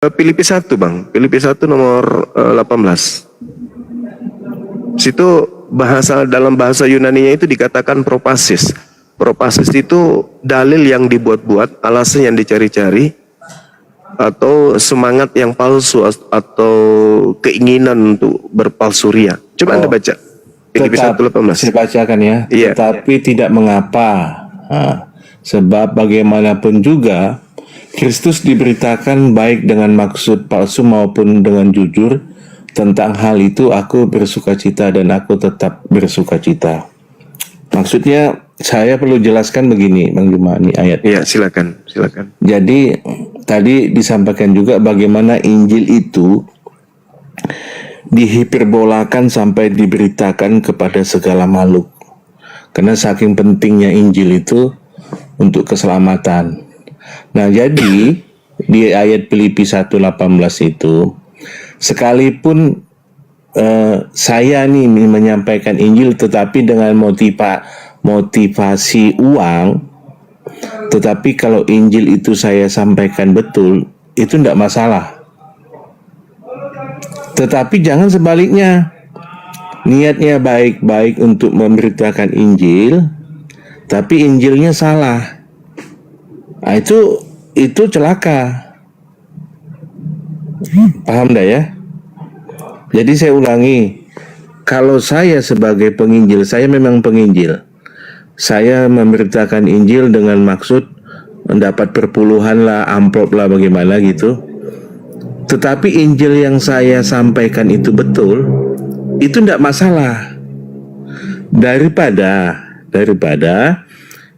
Filipi 1 Bang, Filipi 1 nomor 18. Situ dalam bahasa Yunaninya itu dikatakan propasis. Propasis itu dalil yang dibuat-buat, alasan yang dicari-cari, atau semangat yang palsu, atau keinginan untuk berpalsuria. Coba Anda baca Filipi 1:18. Saya bacakan ya. Iya. Tetapi tidak mengapa. Sebab bagaimanapun juga Kristus diberitakan baik dengan maksud palsu maupun dengan jujur. Tentang hal itu aku bersukacita dan aku tetap bersukacita. Maksudnya saya perlu jelaskan begini, Bang Juma, ini ayat. Iya, silakan. Jadi tadi disampaikan juga bagaimana Injil itu dihiperbolakan sampai diberitakan kepada segala makhluk. Karena saking pentingnya Injil itu untuk keselamatan. Nah, jadi di ayat Filipi 1:18 itu, sekalipun saya nih menyampaikan Injil tetapi dengan motivasi uang, tetapi kalau Injil itu saya sampaikan betul, itu tidak masalah. Tetapi jangan sebaliknya, niatnya baik-baik untuk memberitakan Injil, tapi Injilnya salah. Nah, itu celaka. Paham dah ya? Jadi saya ulangi, kalau saya sebagai penginjil, saya memang penginjil. Saya memberitakan Injil dengan maksud mendapat perpuluhan lah, amplop lah, bagaimana gitu. Tetapi Injil yang saya sampaikan itu betul, itu tidak masalah. Daripada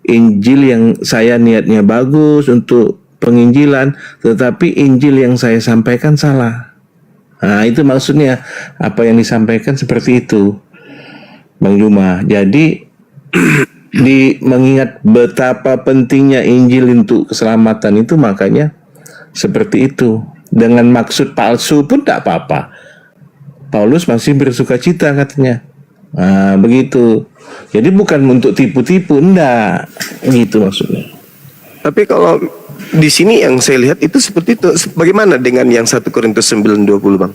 Injil yang saya niatnya bagus untuk penginjilan, tetapi Injil yang saya sampaikan salah. Nah, itu maksudnya apa yang disampaikan seperti itu, Bang Juma. Jadi mengingat betapa pentingnya Injil untuk keselamatan itu, makanya seperti itu. Dengan maksud palsu pun tak apa-apa. Paulus masih bersukacita katanya. Nah, begitu. Jadi bukan untuk tipu-tipu, enggak. Gitu maksudnya. Tapi kalau di sini yang saya lihat itu seperti itu. Bagaimana dengan yang 1 Korintus 9:20 Bang?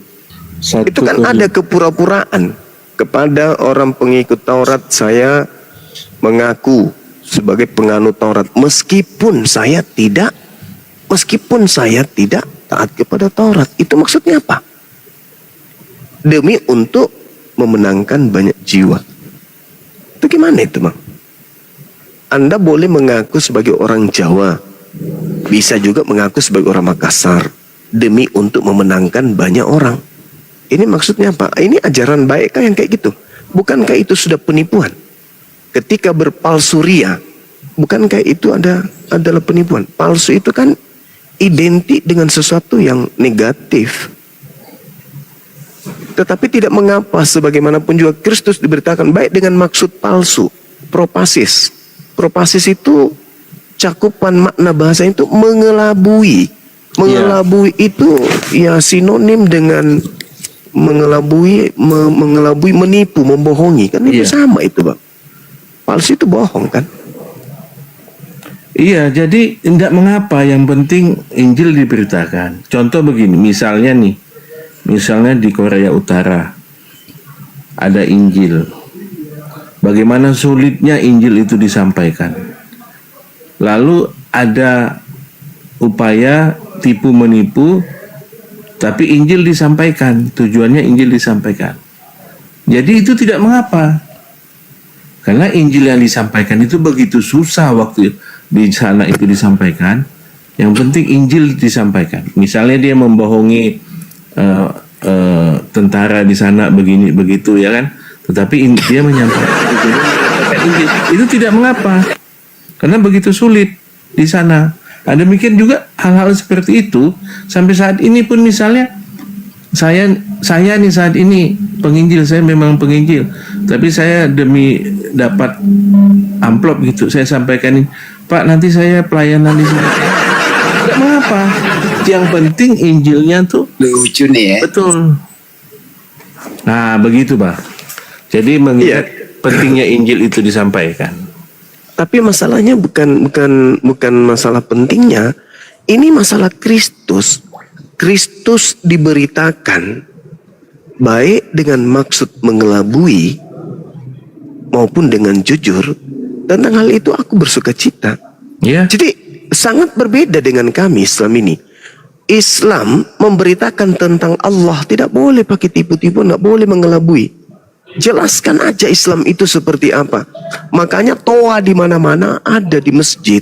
Itu kan ada kepura-puraan kepada orang pengikut Taurat. Saya mengaku sebagai penganut Taurat meskipun saya tidak taat kepada Taurat. Itu maksudnya apa? Demi untuk memenangkan banyak jiwa. Itu gimana itu Bang? Anda boleh mengaku sebagai orang Jawa, bisa juga mengaku sebagai orang Makassar, demi untuk memenangkan banyak orang. Ini maksudnya apa? Ini ajaran baik kah yang kayak gitu? Bukankah itu sudah penipuan? Ketika berpalsuria, bukankah itu adalah penipuan? Palsu itu kan identik dengan sesuatu yang negatif. Tetapi tidak mengapa, sebagaimanapun juga Kristus diberitakan baik dengan maksud palsu. Propasis. Propasis itu cakupan makna bahasa itu mengelabui. Mengelabui itu ya sinonim dengan mengelabui, menipu, membohongi. Kan itu sama itu Bang. Palsu itu bohong kan? Iya, jadi tidak mengapa, yang penting Injil diberitakan. Contoh begini, misalnya di Korea Utara ada Injil. Bagaimana sulitnya Injil itu disampaikan. Lalu ada upaya tipu menipu, tapi Injil disampaikan, tujuannya Injil disampaikan. Jadi itu tidak mengapa. Karena Injil yang disampaikan itu begitu susah waktu di sana itu disampaikan. Yang penting Injil disampaikan. Misalnya dia membohongi tentara di sana begini begitu ya kan, tetapi dia menyampaikan Injil. Itu tidak mengapa, karena begitu sulit di sana. Nah, demikian juga hal-hal seperti itu sampai saat ini pun, misalnya saya nih saat ini penginjil, saya memang penginjil, tapi saya demi dapat amplop gitu saya sampaikan, Pak nanti saya pelayanan di sini. Tidak mengapa, yang penting Injilnya tuh lucu nih ya. Betul. Nah begitu Pak. Jadi mengingat pentingnya Injil itu disampaikan. Tapi masalahnya bukan masalah pentingnya, ini masalah Kristus Kristus diberitakan baik dengan maksud mengelabui maupun dengan jujur, tentang hal itu aku bersuka cita. Ya. Jadi sangat berbeda dengan kami Islam ini. Islam memberitakan tentang Allah, tidak boleh pakai tipu-tipu, tidak boleh mengelabui. Jelaskan aja Islam itu seperti apa. Makanya toa di mana-mana ada di masjid.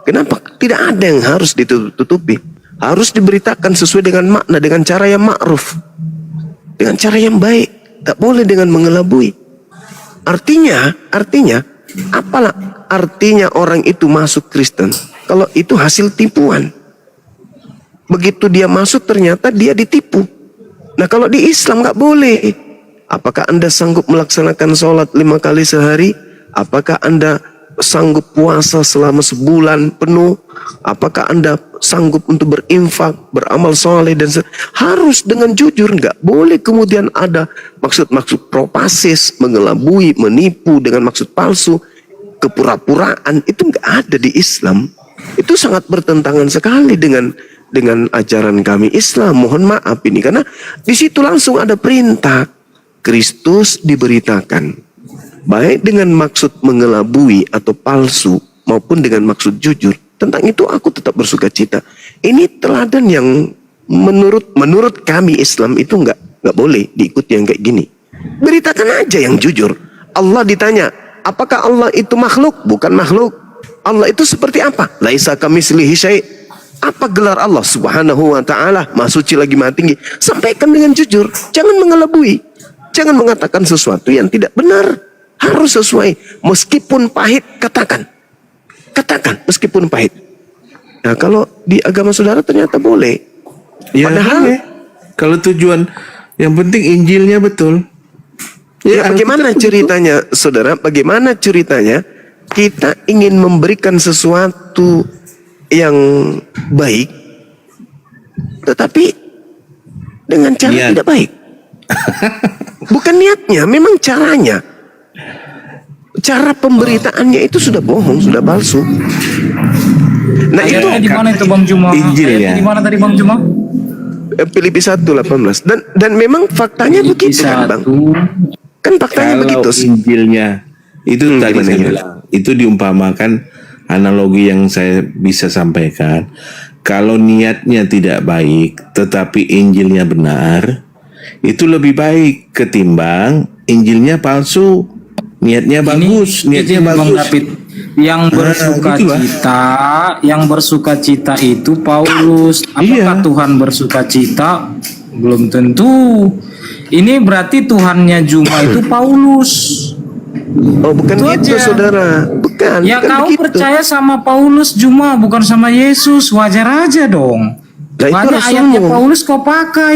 Kenapa? Tidak ada yang harus ditutupi. Harus diberitakan sesuai dengan makna, dengan cara yang ma'ruf, dengan cara yang baik. Tak boleh dengan mengelabui. Artinya, apalah artinya orang itu masuk Kristen kalau itu hasil tipuan? Begitu dia masuk ternyata dia ditipu. Nah kalau di Islam nggak boleh. Apakah Anda sanggup melaksanakan sholat 5 kali sehari? Apakah Anda sanggup puasa selama sebulan penuh? Apakah Anda sanggup untuk berinfak, beramal soleh dan harus dengan jujur, nggak boleh kemudian ada maksud-maksud propasis, mengelabui, menipu dengan maksud palsu, kepura-puraan. Itu nggak ada di Islam. Itu sangat bertentangan sekali dengan ajaran kami Islam. Mohon maaf ini, karena di situ langsung ada perintah. Kristus diberitakan baik dengan maksud mengelabui atau palsu maupun dengan maksud jujur. Tentang itu aku tetap bersuka cita. Ini teladan yang menurut kami Islam itu nggak boleh diikuti yang kayak gini. Beritakan aja yang jujur. Allah ditanya, apakah Allah itu makhluk? Bukan makhluk. Allah itu seperti apa? Laisa kamitslihi syai'. Apa gelar Allah Subhanahu wa ta'ala? Maha suci lagi maha tinggi. Sampaikan dengan jujur, jangan mengelabui. Jangan mengatakan sesuatu yang tidak benar. Harus sesuai. Meskipun pahit, katakan. Katakan, meskipun pahit. Nah, kalau di agama saudara ternyata boleh. Ya, padahal, boleh. Kalau tujuan, yang penting Injilnya betul. Ya, bagaimana ceritanya, saudara? Bagaimana ceritanya kita ingin memberikan sesuatu yang baik, tetapi dengan cara Niat. tidak baik. Bukan niatnya, memang caranya. Cara pemberitaannya itu sudah bohong, sudah palsu. Nah itu Ayatnya di mana itu Bang Juma? Injil Ayatnya ya. di mana tadi Bang Juma? Filipi 1:18 dan memang faktanya begitu kan Bang? Kan faktanya Kalau begitu. Injilnya itu tadi gimana, saya gimana? bilang, itu diumpamakan analogi yang saya bisa sampaikan. Kalau niatnya tidak baik, tetapi Injilnya benar, itu lebih baik ketimbang Injilnya palsu. Niatnya bagus, niatnya Bang bagus. David. Yang bersuka gitulah. cita itu Paulus. Apakah Iya. Tuhan bersuka cita? Belum tentu. Ini berarti Tuhannya Juma itu Paulus. Oh bukan Itu gitu aja. saudara, bukan. Ya bukan kau begitu. percaya sama Paulus Juma, bukan sama Yesus. Wajar aja dong. Nah, itu Banyak rasulmu. ayatnya Paulus kau pakai.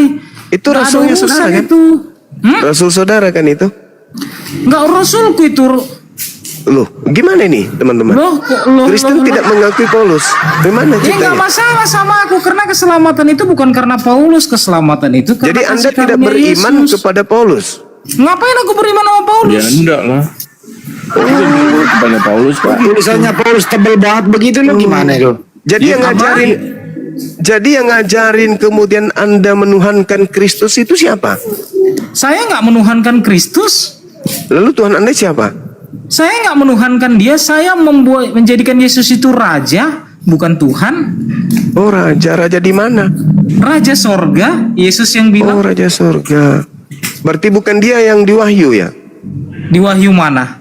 Itu Nggak ada rasulnya urusan saudara kan? itu. Rasul saudara kan itu. Nggak rasulku itu. Loh, gimana ini teman-teman? Kristen tidak mengakui Paulus. Gimana Ya nggak ceritanya? masalah sama aku, karena keselamatan itu bukan karena Paulus, keselamatan itu karena Jadi Anda kasih tidak karunia beriman Yesus. kepada Paulus. Ngapain aku beriman sama Paulus? Ya enggak lah. Kepada Paulus Pak. Tulisannya Paulus tebel banget begitu loh, gimana itu? Jadi Ya, yang ngajarin, jadi yang ngajarin kemudian Anda menuhankan Kristus itu siapa? Saya nggak menuhankan Kristus. Lalu Tuhan Anda siapa? Saya nggak menuhankan dia. Saya menjadikan Yesus itu raja, bukan Tuhan. Oh raja di mana? Raja sorga. Yesus yang Oh bilang raja surga. Berarti bukan dia yang di Wahyu ya? di Wahyu mana?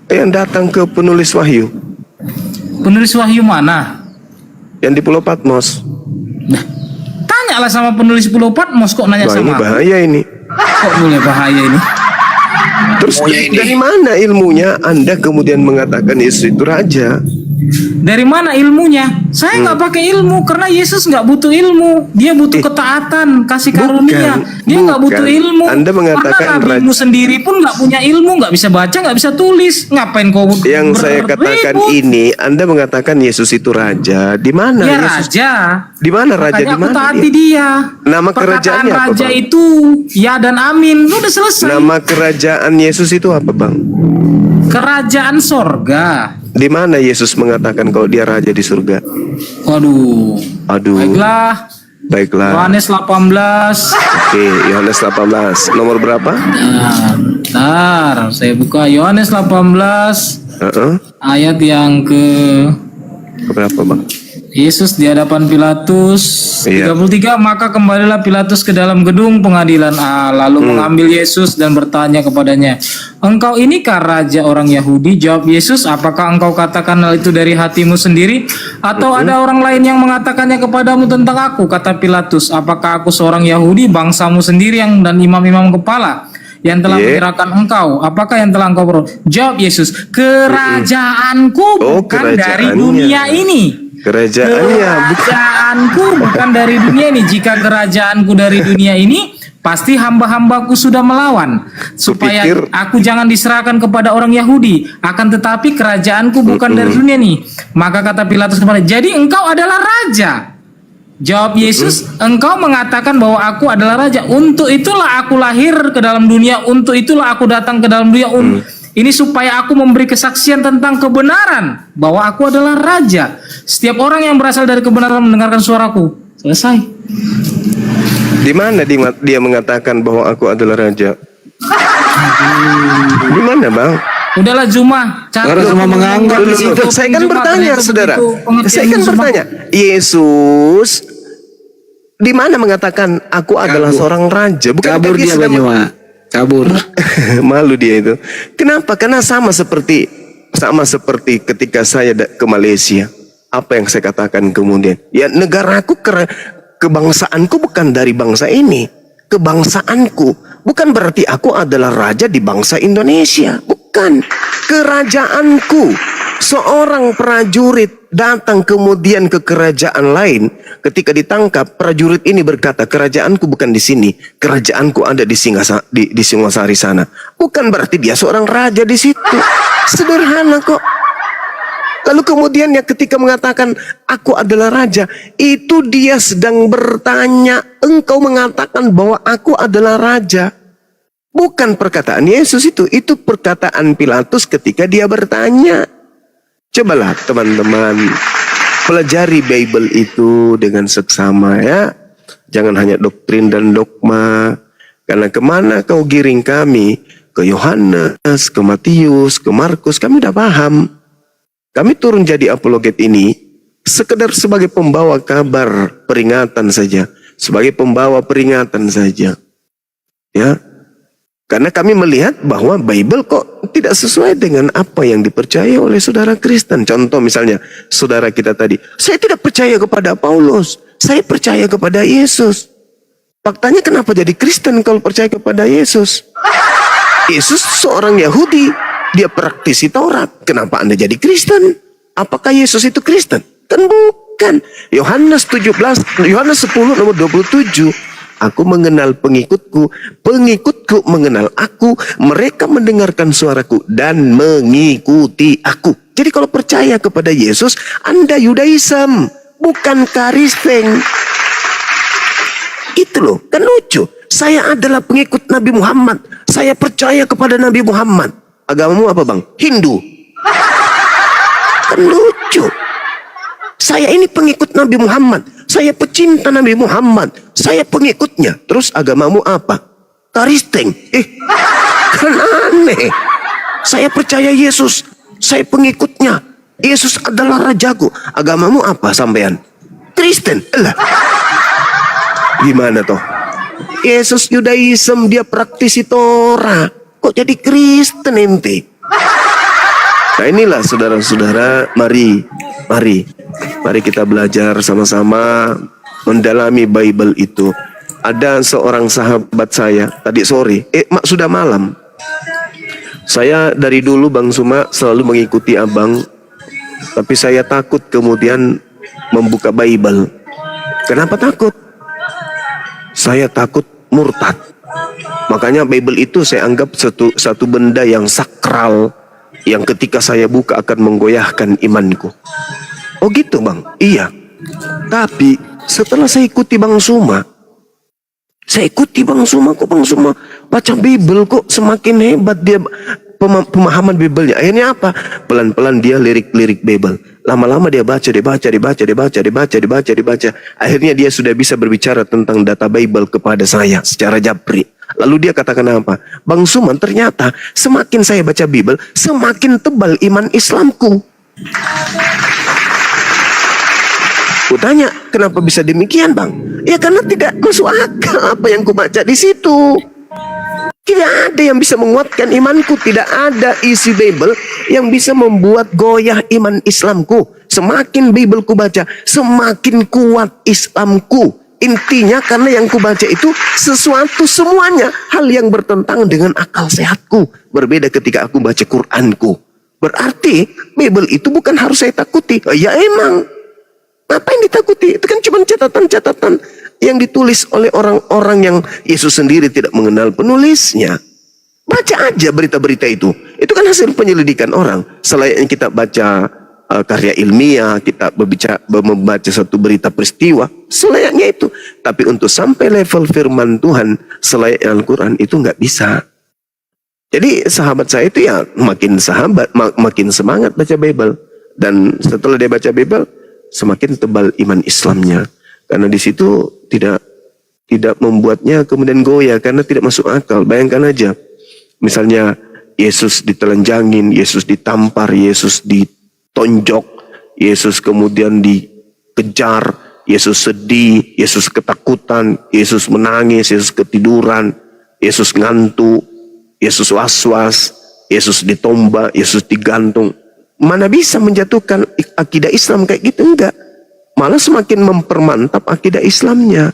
Yang datang ke penulis Wahyu, Penulis Wahyu mana? yang di Pulau Patmos. Nah, tanyalah sama penulis Pulau Patmos, kok nanya Wah ini sama aku? bahaya ini. Kok boleh bahaya ini? Terus dari mana ilmunya Anda kemudian mengatakan Yesus itu raja? Dari mana ilmunya? Saya nggak pakai ilmu karena Yesus nggak butuh ilmu. Dia butuh ketaatan, kasih karunia. Dia nggak butuh bukan. ilmu. Anda mengatakan karena nabimu sendiri pun nggak punya ilmu, nggak bisa baca, nggak bisa tulis. Ngapain kau Yang saya katakan berribut? ini, Anda mengatakan Yesus itu raja. Di mana Ya Yesus? raja. Di mana raja? Makanya Di aku mana taati dia? dia. Nama Perkataan kerajaannya apa, raja Bang? itu ya dan amin. Lu udah selesai. Nama kerajaan Yesus itu apa, Bang? Kerajaan sorga. Di mana Yesus mengatakan kalau dia raja di surga? Waduh. Aduh. Baiklah. Baiklah. Yohanes 18. Oke, Yohanes 18. Nomor berapa? Bentar, saya buka Yohanes 18 Heeh. ayat yang ke Berapa, Bang? Yesus di hadapan Pilatus. Iya. 33, maka kembalilah Pilatus ke dalam gedung pengadilan Allah, lalu mengambil Yesus dan bertanya kepadanya, "Engkau inikah raja orang Yahudi?" Jawab Yesus, "Apakah engkau katakan hal itu dari hatimu sendiri, atau ada orang lain yang mengatakannya kepadamu tentang aku?" Kata Pilatus, "Apakah aku seorang Yahudi? Bangsamu sendiri yang dan imam-imam kepala yang telah menyerahkan engkau. Apakah yang telah engkau peroleh?" Jawab Yesus, "Kerajaanku Oh, bukan dari kerajaannya. dunia ini." Kerajaanku bukan dari dunia ini. Jika kerajaanku dari dunia ini, pasti hamba-hambaku sudah melawan, supaya Kupikir- aku jangan diserahkan kepada orang Yahudi. Akan tetapi kerajaanku bukan dari dunia ini. Maka kata Pilatus kepada, "Jadi engkau adalah raja?" Jawab Yesus, "Engkau mengatakan bahwa aku adalah raja. Untuk itulah aku lahir ke dalam dunia. Untuk itulah aku datang ke dalam dunia. Ini supaya aku memberi kesaksian tentang kebenaran bahwa aku adalah raja. Setiap orang yang berasal dari kebenaran mendengarkan suaraku." Selesai. Di mana dia mengatakan bahwa aku adalah raja? Di mana, Bang? Udahlah Zuma. Orang semua menganggap di situ. Saya kan bertanya, saudara. Saya kan bertanya. Yesus di mana mengatakan aku adalah seorang raja? Bukan Kabur dia Banyuma. Kabur. Malu dia itu. Kenapa? Karena sama seperti ketika saya ke Malaysia. Apa yang saya katakan kemudian? Ya, negaraku, kebangsaanku bukan dari bangsa ini. Kebangsaanku bukan berarti aku adalah raja di bangsa Indonesia. Bukan. Kerajaanku. Seorang prajurit datang kemudian ke kerajaan lain. Ketika ditangkap, prajurit ini berkata, "Kerajaanku bukan di sini. Kerajaanku ada di Singosari sana." Bukan berarti dia seorang raja di situ. Sederhana kok. Lalu kemudian ya ketika mengatakan aku adalah raja, itu dia sedang bertanya, engkau mengatakan bahwa aku adalah raja. Bukan perkataan Yesus itu perkataan Pilatus ketika dia bertanya. Cobalah teman-teman pelajari Bible itu dengan seksama ya. Jangan hanya doktrin dan dogma. Karena kemana kau giring kami? Ke Yohanes, ke Matius, ke Markus, kami udah paham. Kami turun jadi apologet ini sekedar sebagai pembawa kabar peringatan saja. Sebagai pembawa peringatan saja. Ya. Karena kami melihat bahwa Bible kok tidak sesuai dengan apa yang dipercaya oleh saudara Kristen. Contoh misalnya, saudara kita tadi, saya tidak percaya kepada Paulus, saya percaya kepada Yesus. Faktanya kenapa jadi Kristen kalau percaya kepada Yesus? Yesus seorang Yahudi, dia praktisi Taurat. Kenapa Anda jadi Kristen? Apakah Yesus itu Kristen? Kan bukan. Yohanes 10 nomor 27. Aku mengenal pengikutku, pengikutku mengenal aku, mereka mendengarkan suaraku dan mengikuti aku. Jadi kalau percaya kepada Yesus, Anda Yudaism, bukan Kristen. Itu loh, kan lucu. Saya adalah pengikut Nabi Muhammad. Saya percaya kepada Nabi Muhammad. Agamamu apa, Bang? Hindu. Kan lucu. Saya ini pengikut Nabi Muhammad. Saya pecinta Nabi Muhammad. Saya pengikutnya. Terus agamamu apa? Kristen. Kan aneh. Saya percaya Yesus. Saya pengikutnya. Yesus adalah rajaku. Agamamu apa sampean? Kristen. Elah. Gimana toh? Yesus Yudaism, dia praktisi Torah. Kok jadi Kristen ente? Nah inilah saudara-saudara, mari kita belajar sama-sama mendalami Bible itu. Ada seorang sahabat saya tadi sore, sudah malam. Saya dari dulu Bang Suma selalu mengikuti abang, tapi saya takut kemudian membuka Bible. Kenapa takut? Saya takut murtad. Makanya Bible itu saya anggap satu benda yang sakral, yang ketika saya buka akan menggoyahkan imanku. Oh gitu Bang? Iya. Tapi setelah saya ikuti Bang Suma, kok Bang Suma baca Bible kok semakin hebat dia pemahaman Bible-nya. Akhirnya apa? Pelan-pelan dia lirik-lirik Bible. Lama-lama dia baca. Akhirnya dia sudah bisa berbicara tentang data Bible kepada saya secara japri. Lalu dia katakan apa? Bang Suman, ternyata semakin saya baca Bible, semakin tebal iman Islamku. Kutanya, kenapa bisa demikian, Bang? Ya karena tidak masuk akal apa yang kubaca di situ. Tidak ada yang bisa menguatkan imanku. Tidak ada isi Bible yang bisa membuat goyah iman Islamku. Semakin Bible ku baca, semakin kuat Islamku. Intinya karena yang ku baca itu sesuatu semuanya hal yang bertentangan dengan akal sehatku. Berbeda ketika aku baca Quranku. Berarti Bible itu bukan harus saya takuti. Ya emang. Apa yang ditakuti? Itu kan cuma catatan-catatan yang ditulis oleh orang-orang yang Yesus sendiri tidak mengenal penulisnya. Baca aja berita-berita itu. Itu kan hasil penyelidikan orang. Selain kita baca karya ilmiah, kita membaca satu berita peristiwa, selayaknya itu. Tapi untuk sampai level firman Tuhan selayaknya Al-Quran itu nggak bisa. Jadi sahabat saya itu ya makin semangat baca Bible. Dan setelah dia baca Bible, semakin tebal iman Islamnya. Karena di situ tidak membuatnya kemudian goyah karena tidak masuk akal. Bayangkan aja, misalnya Yesus ditelanjangin, Yesus ditampar, Yesus ditonjok, Yesus kemudian dikejar, Yesus sedih, Yesus ketakutan, Yesus menangis, Yesus ketiduran, Yesus ngantuk, Yesus was-was, Yesus ditombak, Yesus digantung. Mana bisa menjatuhkan akidah Islam kayak gitu? Enggak. Malah semakin mempermantap akidah Islamnya.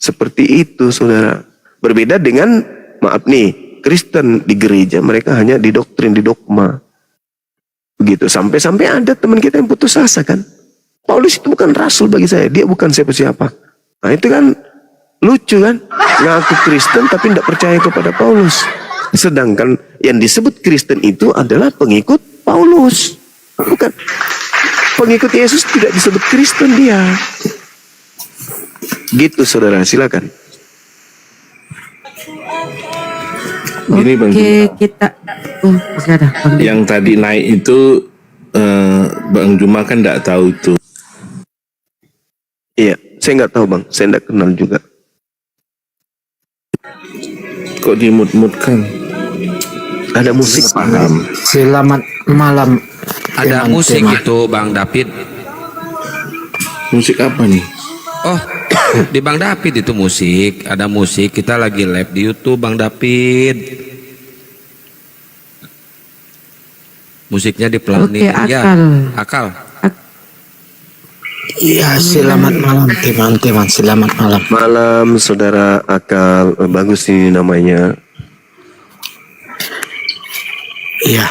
Seperti itu, saudara. Berbeda dengan, maaf nih, Kristen di gereja, mereka hanya didoktrin, didogma. Begitu. Sampai-sampai ada teman kita yang putus asa kan. Paulus itu bukan rasul bagi saya. Dia bukan siapa-siapa. Nah itu kan lucu kan. Ngaku Kristen tapi tidak percaya kepada Paulus. Sedangkan yang disebut Kristen itu adalah pengikut Paulus. Bukan. Pengikut Yesus tidak disebut Kristen dia. Gitu saudara, silakan. Gini Bang Oke, Juma. kita masih ada Bang. Yang tadi naik itu Bang Juma kan tidak tahu itu. Iya, saya nggak tahu Bang. Saya nggak kenal juga. Kok dimut-mutkan? Ada musik. Paham. Selamat malam. Ada teman-teman. musik itu Bang David. Musik apa nih? Oh, di Bang David itu musik. Ada musik. Kita lagi live di YouTube Bang David. Musiknya dipelanin. Oke, Ya, Akal. akal. Iya, selamat malam teman-teman. Selamat malam. Malam saudara Akal. Bagus ini namanya. Iya.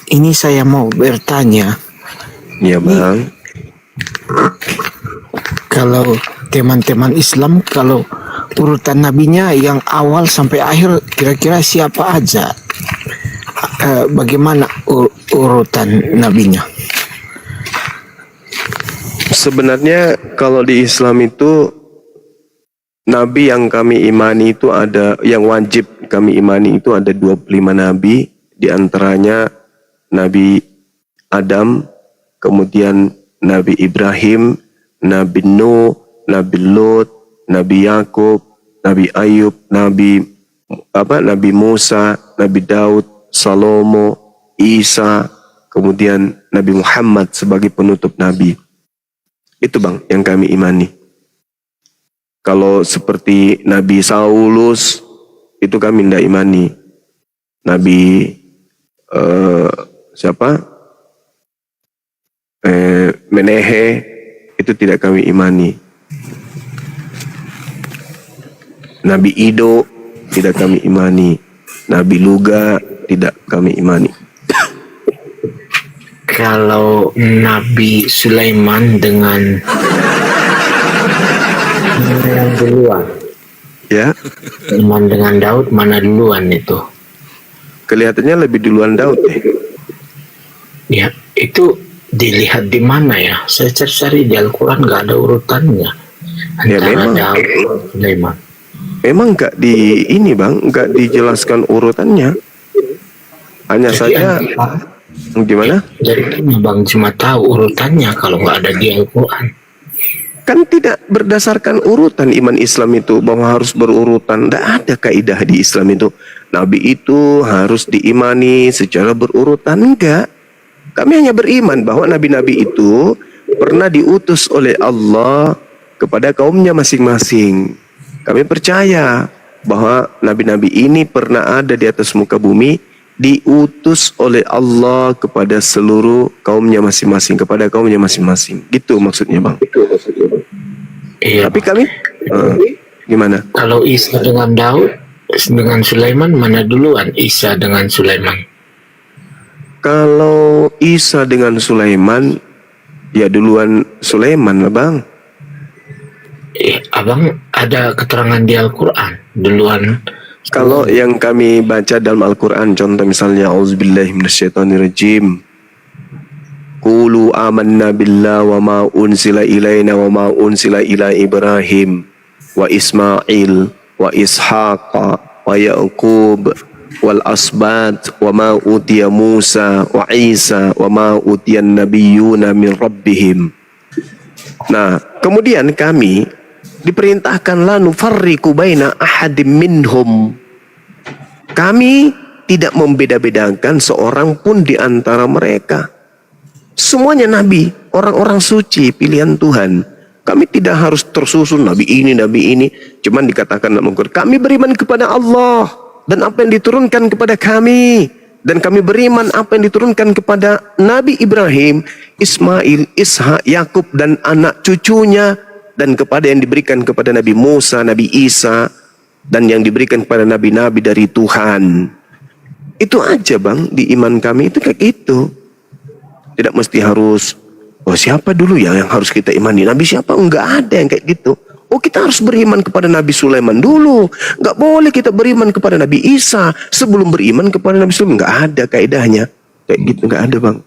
Ini saya mau bertanya, Iya Bang. kalau teman-teman Islam, kalau urutan nabinya yang awal sampai akhir kira-kira siapa aja? Bagaimana urutan nabinya? Sebenarnya kalau di Islam itu nabi yang kami imani itu ada, yang wajib kami imani itu ada 25 nabi. Di antaranya Nabi Adam, kemudian Nabi Ibrahim, Nabi Nuh, Nabi Lot, Nabi Yakub, Nabi Ayub, Nabi Musa, Nabi Daud, Salomo, Isa, kemudian Nabi Muhammad sebagai penutup nabi. Itu Bang yang kami imani. Kalau seperti Nabi Saulus itu kami tidak imani. Nabi Menehe itu tidak kami imani. Nabi Ido tidak kami imani. Nabi Luga tidak kami imani. Kalau Nabi Sulaiman dengan yang duluan, Ya, Sulaiman dengan Daud mana duluan itu? kelihatannya lebih duluan Daud deh. Ya, itu dilihat di mana ya? Saya cari di Al-Quran nggak ada urutannya Ya, antara memang. Daud dan Sulaiman. Memang nggak di ini Bang, nggak dijelaskan urutannya. Hanya Jadi saja Gimana? Jadi Bang cuma tahu urutannya kalau nggak ada di Al-Quran. Kan tidak berdasarkan urutan iman Islam itu, bahwa harus berurutan. Tidak ada kaidah di Islam itu. Nabi itu harus diimani secara berurutan. Enggak. Kami hanya beriman bahwa nabi-nabi itu pernah diutus oleh Allah kepada kaumnya masing-masing. Kami percaya bahwa nabi-nabi ini pernah ada di atas muka bumi, diutus oleh Allah kepada seluruh kaumnya masing-masing, kepada kaumnya masing-masing. Gitu maksudnya, Bang. Iya. Tapi kami gimana? Kalau Isa dengan Daud dengan Sulaiman mana duluan? Isa dengan Sulaiman. Kalau Isa dengan Sulaiman, ya duluan Sulaiman lah, Bang. Abang ada keterangan di Al-Quran duluan. Kalau yang kami baca dalam Al-Quran, contoh misalnya auzubillahi minasyaitonirrajim, qulu amanna billah wa ma unsila ilaina wa ma unsila ila Ibrahim wa Ismail wa Ishaqa wa Yaqub wal asbat wa ma utiya Musa wa Isa wa ma utiyan nabiyyuna min rabbihim. Nah, kemudian kami diperintahkan la nufarriqu baina ahadim minhum. Kami tidak membeda-bedakan seorang pun di antara mereka. Semuanya nabi, orang-orang suci, pilihan Tuhan. Kami tidak harus tersusun nabi ini, nabi ini. Cuman dikatakan dalam Al-Quran, kami beriman kepada Allah dan apa yang diturunkan kepada kami. Dan kami beriman apa yang diturunkan kepada Nabi Ibrahim, Ismail, Ishak, Yakub dan anak cucunya, dan kepada yang diberikan kepada Nabi Musa, Nabi Isa, dan yang diberikan kepada nabi-nabi dari Tuhan. Itu aja, Bang, di iman kami itu kayak gitu. Tidak mesti harus, oh siapa dulu ya yang harus kita imani? Nabi siapa? Enggak ada yang kayak gitu. Oh kita harus beriman kepada Nabi Sulaiman dulu. Enggak boleh kita beriman kepada Nabi Isa sebelum beriman kepada Nabi Sulaiman. Enggak ada kaidahnya. Kayak gitu enggak ada, Bang.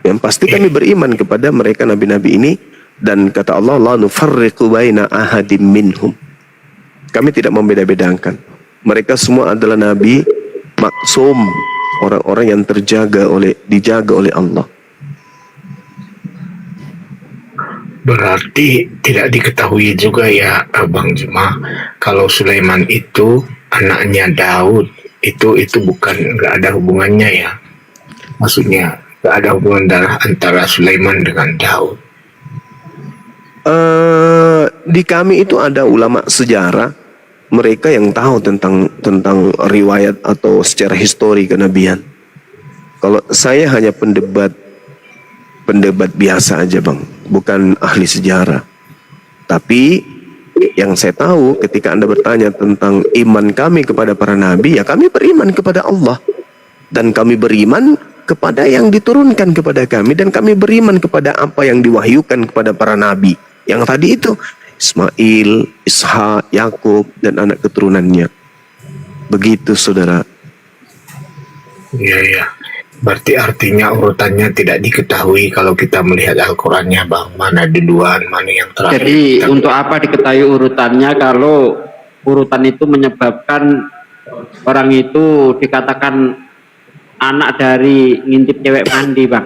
Yang pasti kami beriman kepada mereka nabi-nabi ini. Dan kata Allah, la nufarriqu baina ahadim minhum. Kami tidak membeda-bedakan. Mereka semua adalah nabi maksum, orang-orang yang dijaga oleh Allah. Berarti tidak diketahui juga ya Abang Juma, kalau Sulaiman itu anaknya Daud, itu bukan, nggak ada hubungannya ya. Maksudnya nggak ada hubungan darah antara Sulaiman dengan Daud. Di kami itu ada ulama sejarah, mereka yang tahu tentang riwayat atau secara histori kenabian. Kalau saya hanya pendebat biasa aja, Bang, bukan ahli sejarah. Tapi yang saya tahu ketika Anda bertanya tentang iman kami kepada para nabi, ya kami beriman kepada Allah dan kami beriman kepada yang diturunkan kepada kami, dan kami beriman kepada apa yang diwahyukan kepada para nabi. Yang tadi itu Ismail, Ishak, Yakub dan anak keturunannya. Begitu, saudara. Iya. Berarti artinya urutannya tidak diketahui kalau kita melihat Al-Qurannya, Bang. Mana duluan, mana yang terakhir. Jadi untuk apa diketahui urutannya kalau urutan itu menyebabkan orang itu dikatakan anak dari ngintip cewek mandi, Bang.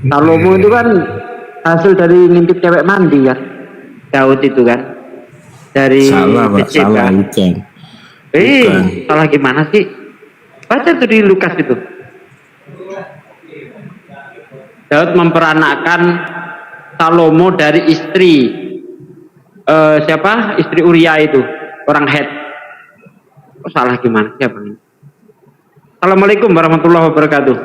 Salomo itu kan hasil dari ngintip cewek mandi kan. Daud itu kan dari Salah, Pak. kecil, Salah, kan? bukan. Bukan. Salah gimana sih? Baca tuh di Lukas itu. Daud memperanakkan Salomo dari istri siapa? Istri Uria itu, orang Het. Oh, salah gimana sih, Bang? Assalamualaikum warahmatullahi wabarakatuh.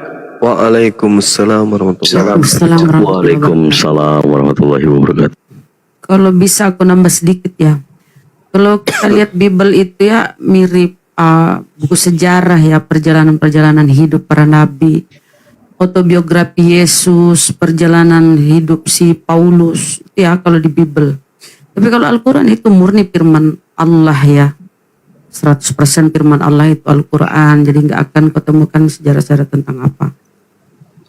Waalaikumsalam warahmatullahi wabarakatuh. Waalaikumsalam warahmatullahi wabarakatuh. Kalau bisa aku nambah sedikit ya. Kalau kita lihat Bible itu ya mirip buku sejarah ya, perjalanan-perjalanan hidup para nabi, autobiografi Yesus, perjalanan hidup si Paulus ya kalau di Bible. Tapi kalau Al-Quran itu murni firman Allah ya. 100% firman Allah itu Al-Quran. Jadi nggak akan ketemukan sejarah-sejarah tentang apa.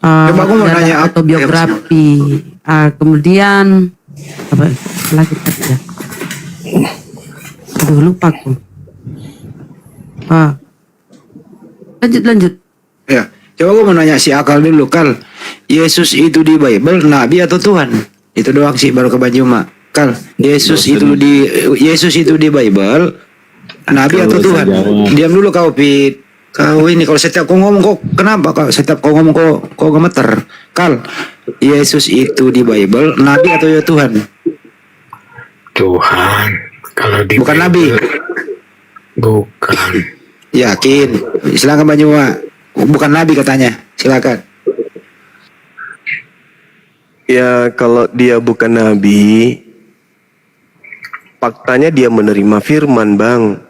Coba aku mau nanya autobiografi. Kemudian apa lagi tadi ya? Aduh lupa aku. Lanjut. Ya, coba gue mau nanya si Akal dulu, Kal. Yesus itu di Bible nabi atau Tuhan? Itu doang sih, baru ke Banyuma. Kal, Yesus itu di Bible nabi atau Tuhan? Diam dulu kau, Pit. Kau ini kalau setiap kau ngomong kok kenapa kau setiap kau ngomong kau gemeter? Kal, Yesus itu di Bible nabi atau ya Tuhan? Tuhan. Kalau di Bukan nabi. Bukan. Yakin? Silakan Banyuma. Bukan nabi katanya. Silakan. Ya kalau dia bukan nabi, faktanya dia menerima firman, Bang.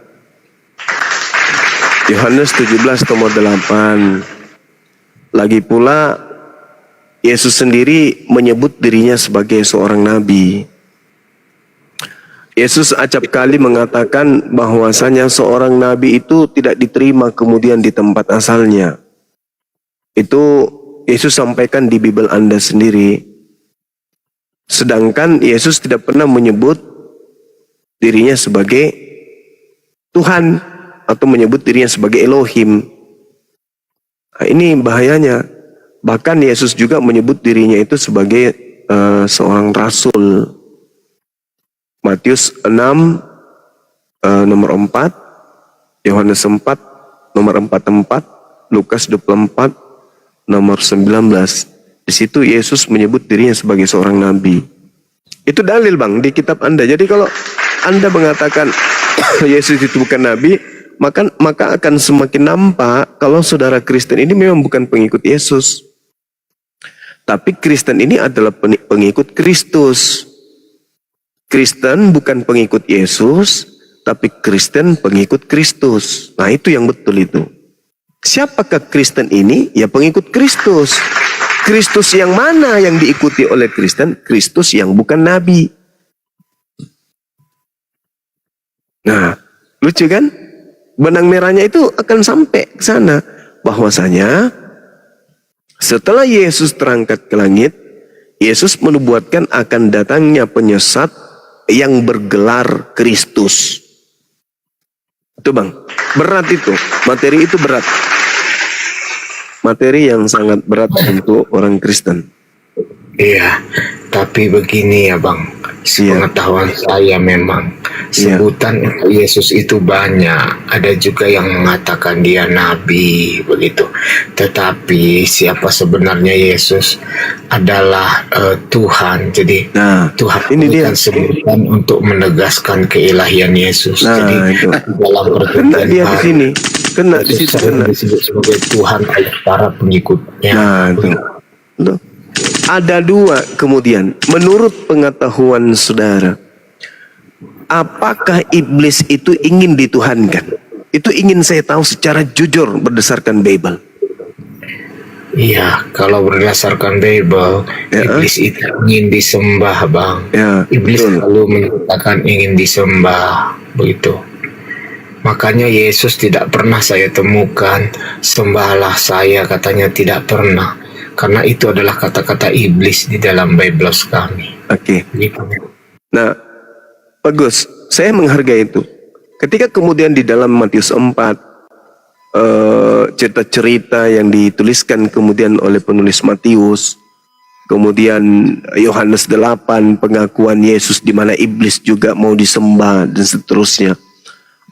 Yohanes 17:8. Lagi pula Yesus sendiri menyebut dirinya sebagai seorang nabi. Yesus acap kali mengatakan bahwasanya seorang nabi itu tidak diterima kemudian di tempat asalnya. Itu Yesus sampaikan di Bible Anda sendiri. Sedangkan Yesus tidak pernah menyebut dirinya sebagai Tuhan atau menyebut dirinya sebagai Elohim. Nah, ini bahayanya. Bahkan Yesus juga menyebut dirinya itu sebagai seorang rasul. Matius 6 nomor 4, Yohanes 4 nomor 44, Lukas 24 nomor 19. Di situ Yesus menyebut dirinya sebagai seorang nabi. Itu dalil, Bang, di kitab Anda. Jadi kalau Anda mengatakan Yesus itu bukan nabi, maka akan semakin nampak kalau saudara Kristen ini memang bukan pengikut Yesus. Tapi Kristen ini adalah pengikut Kristus. Kristen bukan pengikut Yesus, tapi Kristen pengikut Kristus. Nah, itu yang betul itu. Siapakah Kristen ini? Ya pengikut Kristus. Kristus yang mana yang diikuti oleh Kristen? Kristus yang bukan nabi. Nah, lucu kan? Benang merahnya itu akan sampai ke sana. Bahwasanya setelah Yesus terangkat ke langit, Yesus menubuatkan akan datangnya penyesat yang bergelar Kristus. Itu, Bang, berat itu. Materi itu berat. Materi yang sangat berat untuk orang Kristen. Iya, tapi begini ya, Bang. Sepengetahuan saya memang sebutan Yesus itu banyak. Ada juga yang mengatakan dia nabi, begitu. Tetapi siapa sebenarnya Yesus adalah Tuhan. Jadi Tuhan ini dia sebutan untuk menegaskan keilahian Yesus. Jadi dalam perjanjian dia di sini, kena di situ, disebut sebagai Tuhan oleh para pengikutnya. Nah, itu. Ada dua kemudian, menurut pengetahuan saudara, apakah iblis itu ingin dituhankan? Itu ingin saya tahu secara jujur berdasarkan Bible. Iya, kalau berdasarkan Bible, iblis itu ingin disembah, Bang. Iblis selalu menyatakan ingin disembah, begitu. Makanya Yesus tidak pernah saya temukan, sembahlah saya, katanya tidak pernah. Karena itu adalah kata-kata iblis di dalam Bible kami. Oke. Nah, bagus. Saya menghargai itu. Ketika kemudian di dalam Matius 4, cerita-cerita yang dituliskan kemudian oleh penulis Matius, kemudian Yohanes 8, pengakuan Yesus di mana iblis juga mau disembah dan seterusnya.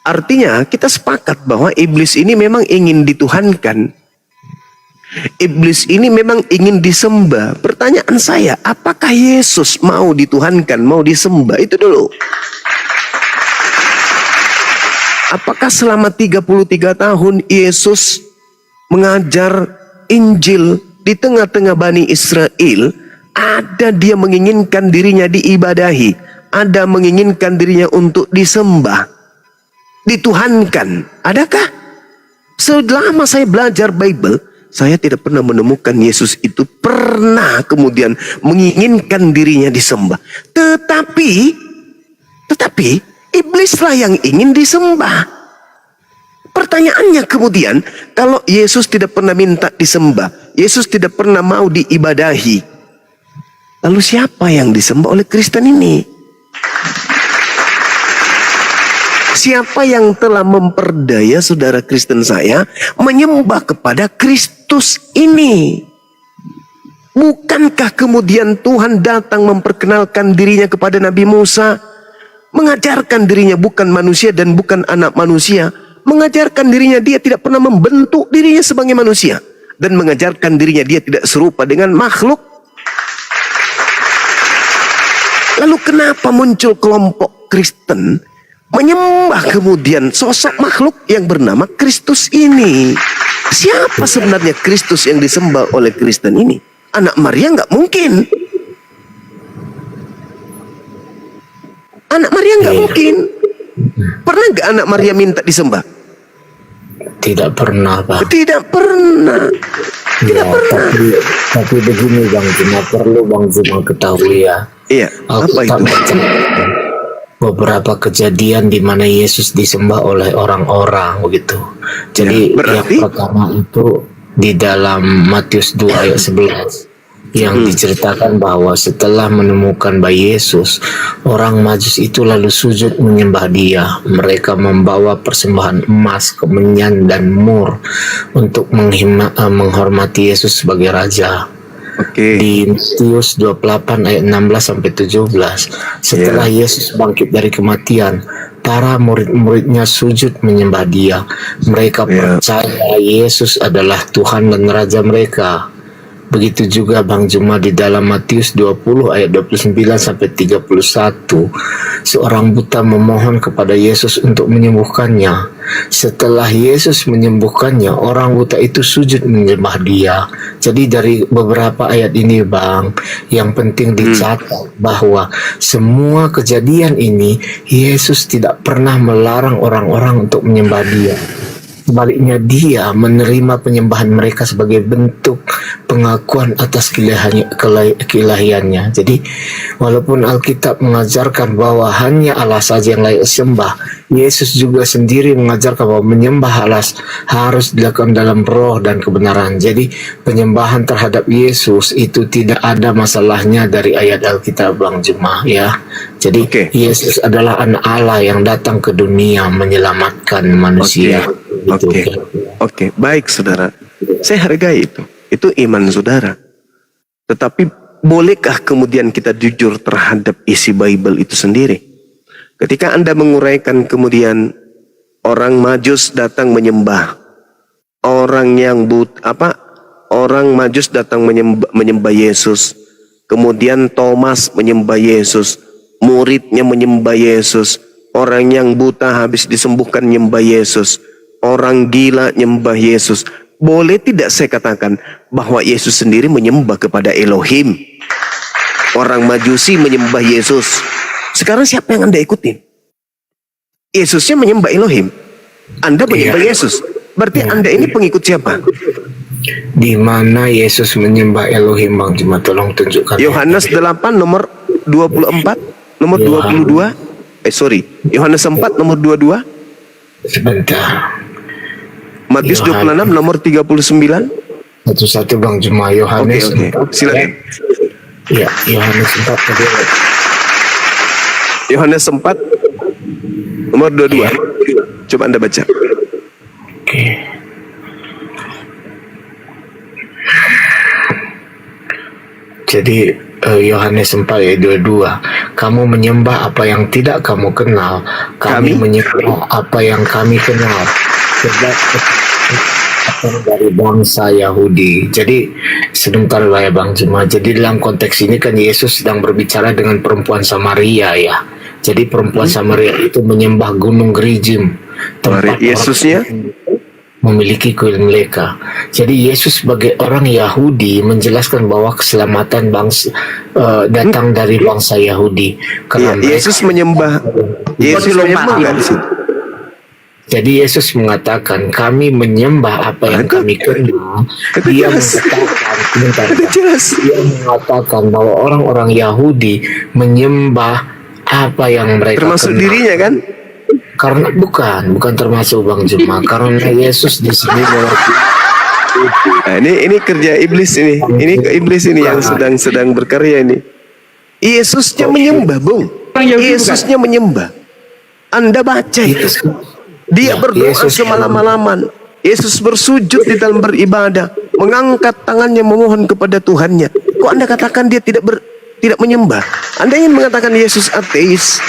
Artinya kita sepakat bahwa iblis ini memang ingin dituhankan. Iblis ini memang ingin disembah. Pertanyaan saya, apakah Yesus mau dituhankan, mau disembah? Itu dulu. Apakah selama 33 tahun Yesus mengajar Injil di tengah-tengah Bani Israel, ada dia menginginkan dirinya diibadahi, ada menginginkan dirinya untuk disembah, dituhankan? Adakah? Selama saya belajar Bible, saya tidak pernah menemukan Yesus itu pernah kemudian menginginkan dirinya disembah. Tetapi iblislah yang ingin disembah. Pertanyaannya kemudian, kalau Yesus tidak pernah minta disembah, Yesus tidak pernah mau diibadahi, lalu siapa yang disembah oleh Kristen ini? Siapa yang telah memperdaya saudara Kristen saya menyembah kepada Kristus? Kristus ini. Bukankah kemudian Tuhan datang memperkenalkan dirinya kepada Nabi Musa, mengajarkan dirinya bukan manusia dan bukan anak manusia, mengajarkan dirinya dia tidak pernah membentuk dirinya sebagai manusia, dan mengajarkan dirinya dia tidak serupa dengan makhluk. Lalu kenapa muncul kelompok Kristen menyembah kemudian sosok makhluk yang bernama Kristus ini? Siapa sebenarnya Kristus yang disembah oleh Kristen ini? Anak Maria nggak mungkin. Anak Maria nggak mungkin. Pernah nggak anak Maria minta disembah? Tidak pernah, Pak. Tidak pernah. Tidak Ya, pernah. tapi begini Bang Juma, perlu Bang Juma ketahui ya. Iya. Apa Alkitab itu? mencatat beberapa kejadian di mana Yesus disembah oleh orang-orang begitu. Jadi Ya, berarti? yang pertama itu di dalam Matius 2 ayat 11 yang diceritakan bahwa setelah menemukan bayi Yesus, orang Majus itu lalu sujud menyembah dia. Mereka membawa persembahan emas, kemenyan dan mur untuk menghormati Yesus sebagai raja. Oke. Di Matius 28 ayat 16 sampai 17, setelah Yesus bangkit dari kematian, para murid-muridnya sujud menyembah dia. Mereka percaya Yesus adalah Tuhan dan Raja mereka. Begitu juga Bang Juma di dalam Matius 20 ayat 29 sampai 31, seorang buta memohon kepada Yesus untuk menyembuhkannya. Setelah Yesus menyembuhkannya, orang buta itu sujud menyembah dia. Jadi dari beberapa ayat ini Bang, yang penting dicatat bahwa semua kejadian ini Yesus tidak pernah melarang orang-orang untuk menyembah dia. Sebaliknya dia menerima penyembahan mereka sebagai bentuk pengakuan atas keilahiannya. Jadi walaupun Alkitab mengajarkan bahwa hanya Allah saja yang layak sembah, Yesus juga sendiri mengajarkan bahwa menyembah Allah harus dilakukan dalam roh dan kebenaran. Jadi penyembahan terhadap Yesus itu tidak ada masalahnya dari ayat Alkitab Bang Juma ya. Jadi Yesus adalah anak Allah yang datang ke dunia menyelamatkan manusia. Oke, baik saudara. Saya hargai itu. Itu iman saudara. Tetapi bolehkah kemudian kita jujur terhadap isi Bible itu sendiri? Ketika Anda menguraikan kemudian orang Majus datang menyembah, orang Majus datang menyembah Yesus, kemudian Thomas menyembah Yesus, muridnya menyembah Yesus, orang yang buta habis disembuhkan menyembah Yesus, orang gila menyembah Yesus. Boleh tidak saya katakan bahwa Yesus sendiri menyembah kepada Elohim? Orang Majusi menyembah Yesus. Sekarang siapa yang Anda ikutin? Yesusnya menyembah Elohim, Anda menyembah Yesus. Berarti Anda ini pengikut siapa? Di mana Yesus menyembah Elohim Bang Juma, tolong tunjukkan. Yohanes 8 nomor 24, nomor 22. Yohanes 4 nomor 22. Sebentar. Matius 26 nomor 39. Satu-satu Bang Juma. Yohanes Oke. 4. Silakan. Ya, Yohanes 4 tadi. Yohanes 4 nomor 22. Coba Anda baca. Oke. Jadi Yohanes 4 ayat 22, kamu menyembah apa yang tidak kamu kenal, kami menyembah apa yang kami kenal, sebab dari bangsa Yahudi. Jadi sebentar ya Bang Juma. Jadi dalam konteks ini kan Yesus sedang berbicara dengan perempuan Samaria ya. Jadi perempuan Samaria itu menyembah gunung Gerizim, tempat Yesusnya memiliki kuil mereka. Jadi Yesus sebagai orang Yahudi menjelaskan bahwa keselamatan bangsa datang dari bangsa Yahudi. Karena Yesus menyembah. Yesus menyembah nggak di situ? Jadi Yesus mengatakan kami menyembah apa yang kami kenal. Dia mengatakan bahwa orang-orang Yahudi menyembah apa yang mereka termasuk kenal. Dirinya kan? Karena bukan termasuk Bang Juma. Karena Yesus di sini Nah, ini kerja iblis ini. Ini iblis ini yang sedang berkarya ini. Yesusnya menyembah, Bung. Yesusnya menyembah. Anda baca itu. Dia berdoa semalam-malaman. Yesus bersujud di dalam beribadah. mengangkat tangannya memohon kepada Tuhannya. Kok Anda katakan dia tidak menyembah? Anda ingin mengatakan Yesus ateis?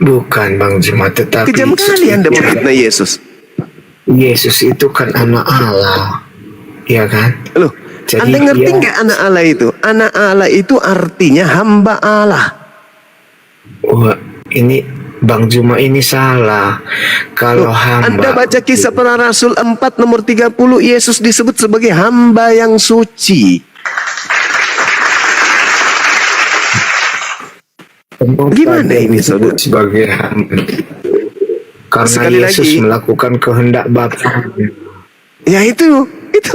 Bukan Bang Juma, tetapi Kejam kali Anda memfitnah Yesus. Yesus itu kan anak Allah, ya kan? Loh, Jadi Anda ngerti dia- nggak anak Allah itu? Anak Allah itu artinya hamba Allah. Wah, ini Bang Juma ini salah. Kalau hamba, Anda baca Kisah Para Rasul 4 nomor 30, Yesus disebut sebagai hamba yang suci. Gimana ini, saudara? sebagai hamba? Karena Sekali Yesus lagi. melakukan kehendak Bapa. Ya itu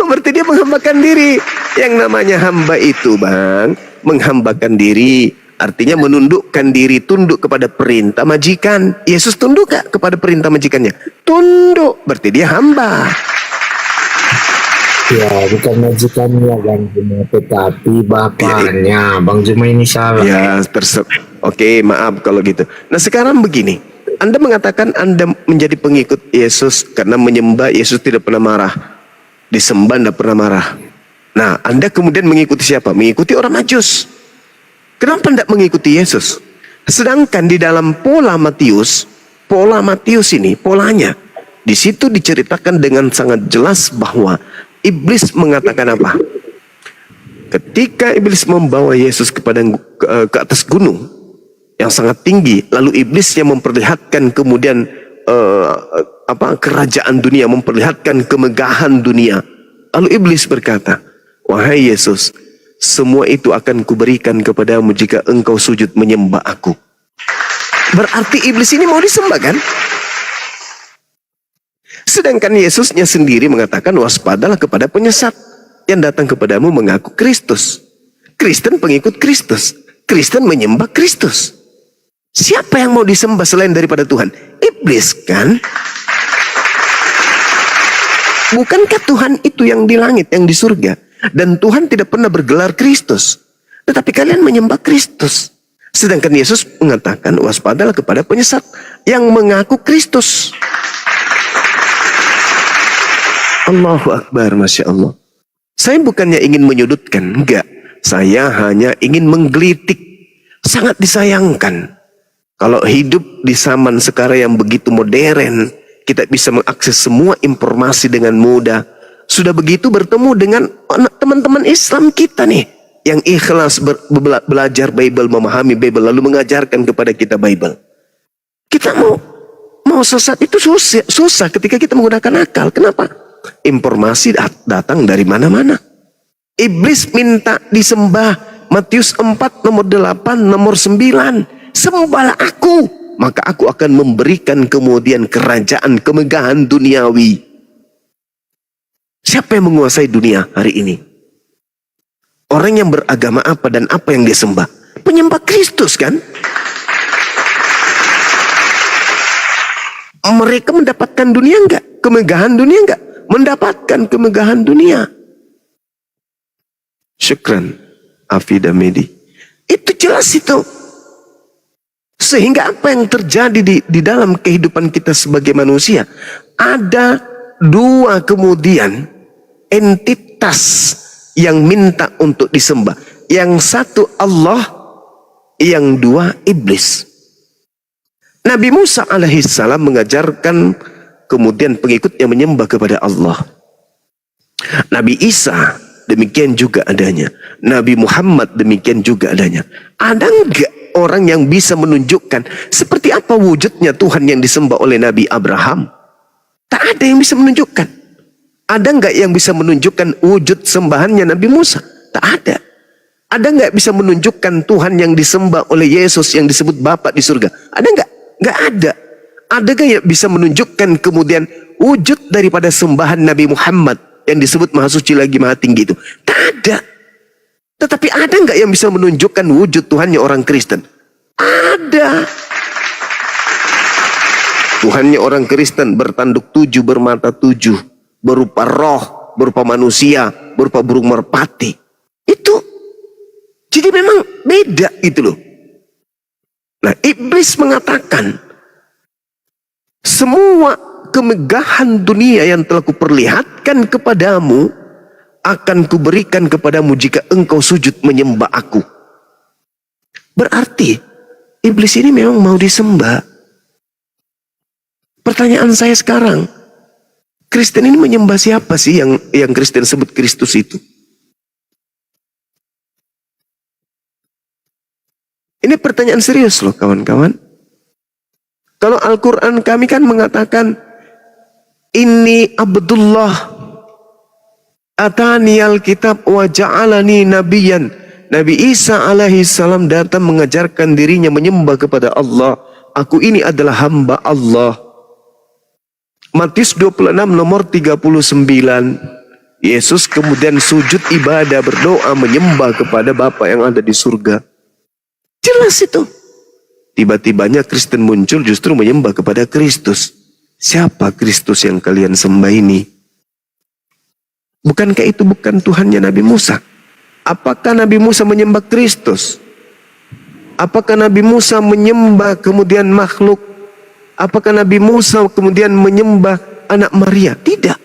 berarti dia menghambakan diri. Yang namanya hamba itu, Bang, menghambakan diri artinya menundukkan diri, tunduk kepada perintah majikan. Yesus tunduk gak kepada perintah majikannya? Tunduk, berarti dia hamba. Ya, bukan majikannya Bang Juma, tetapi bapaknya. Bang Juma ini salah. Ya, oke, maaf kalau gitu. Nah, sekarang begini. Anda mengatakan Anda menjadi pengikut Yesus karena menyembah Yesus tidak pernah marah. Disembah tidak pernah marah. Nah, Anda kemudian mengikuti siapa? Mengikuti orang Majus. Kenapa tidak mengikuti Yesus? Sedangkan di dalam pola Matius ini, polanya, di situ diceritakan dengan sangat jelas bahwa iblis mengatakan apa? Ketika iblis membawa Yesus ke atas gunung yang sangat tinggi, lalu iblisnya memperlihatkan kemudian kerajaan dunia, memperlihatkan kemegahan dunia. Lalu iblis berkata, "Wahai Yesus, semua itu akan kuberikan kepadamu jika engkau sujud menyembah aku." Berarti iblis ini mau disembah kan? Sedangkan Yesusnya sendiri mengatakan, "Waspadalah kepada penyesat yang datang kepadamu mengaku Kristus." Kristen pengikut Kristus. Kristen menyembah Kristus. Siapa yang mau disembah selain daripada Tuhan? Iblis kan? Bukankah Tuhan itu yang di langit, yang di surga? Dan Tuhan tidak pernah bergelar Kristus. Tetapi kalian menyembah Kristus. Sedangkan Yesus mengatakan, waspadalah kepada penyesat yang mengaku Kristus. Allahu Akbar, Masya Allah. Saya bukannya ingin menyudutkan, enggak. Saya hanya ingin menggelitik. Sangat disayangkan kalau hidup di zaman sekarang yang begitu modern, kita bisa mengakses semua informasi dengan mudah. Sudah begitu bertemu dengan teman-teman Islam kita nih, yang ikhlas belajar Bible, memahami Bible, lalu mengajarkan kepada kita Bible. Kita mau sesat itu susah ketika kita menggunakan akal. Kenapa? Informasi datang dari mana-mana. Iblis minta disembah. Matius 4 nomor 8 nomor 9. Sembahlah aku, maka aku akan memberikan kemudian kerajaan kemegahan duniawi. Siapa yang menguasai dunia hari ini? Orang yang beragama apa dan apa yang dia sembah? Penyembah Kristus kan? Mereka mendapatkan dunia enggak? Kemegahan dunia enggak? Mendapatkan kemegahan dunia. Syukran Afida Medi. Itu jelas itu. Sehingga apa yang terjadi di dalam kehidupan kita sebagai manusia, ada dua kemudian entitas yang minta untuk disembah. Yang satu Allah, yang dua iblis. Nabi Musa alaihissalam mengajarkan kemudian pengikutnya menyembah kepada Allah. Nabi Isa demikian juga adanya. Nabi Muhammad demikian juga adanya. Ada enggak orang yang bisa menunjukkan seperti apa wujudnya Tuhan yang disembah oleh Nabi Abraham? Tak ada yang bisa menunjukkan. Ada enggak yang bisa menunjukkan wujud sembahannya Nabi Musa? Tak ada. Ada enggak bisa menunjukkan Tuhan yang disembah oleh Yesus yang disebut Bapa di surga? Ada enggak? Enggak ada. Ada enggak yang bisa menunjukkan kemudian wujud daripada sembahan Nabi Muhammad yang disebut Maha Suci lagi Maha Tinggi itu? Tak ada. Tetapi ada nggak yang bisa menunjukkan wujud Tuhannya orang Kristen? Ada. Tuhannya orang Kristen bertanduk 7, bermata 7, berupa roh, berupa manusia, berupa burung merpati. Itu. Jadi memang beda gitu loh. Nah, iblis mengatakan semua kemegahan dunia yang telah kuperlihatkan kepadamu akan kuberikan kepadamu jika engkau sujud menyembah aku. Berarti iblis ini memang mau disembah. Pertanyaan saya sekarang, Kristen ini menyembah siapa sih yang Kristen sebut Kristus itu? Ini pertanyaan serius loh kawan-kawan. Kalau Al-Quran kami kan mengatakan, Inni Abdullah atani al-kitab wa ja'alani nabiyan. Nabi Isa alaihi salam datang mengajarkan dirinya menyembah kepada Allah. Aku ini adalah hamba Allah. Matius 26 nomor 39. Yesus kemudian sujud ibadah, berdoa, menyembah kepada Bapa yang ada di surga. Jelas itu. Tiba-tibanya Kristen muncul justru menyembah kepada Kristus. Siapa Kristus yang kalian sembah ini? Bukankah itu bukan Tuhannya Nabi Musa? Apakah Nabi Musa menyembah Kristus? Apakah Nabi Musa menyembah kemudian makhluk? Apakah Nabi Musa kemudian menyembah anak Maria? Tidak.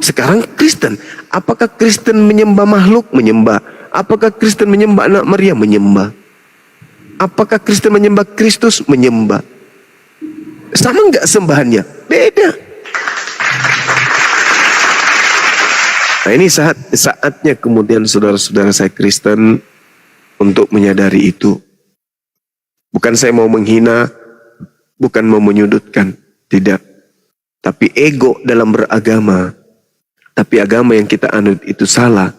Sekarang Kristen. Apakah Kristen menyembah makhluk? Menyembah. Apakah Kristen menyembah anak Maria? Menyembah. Apakah Kristen menyembah Kristus? Menyembah. Sama enggak sembahannya? Beda. Nah ini saatnya kemudian saudara-saudara saya Kristen untuk menyadari itu. Bukan saya mau menghina, bukan mau menyudutkan, tidak. Tapi ego dalam beragama, tapi agama yang kita anut itu salah,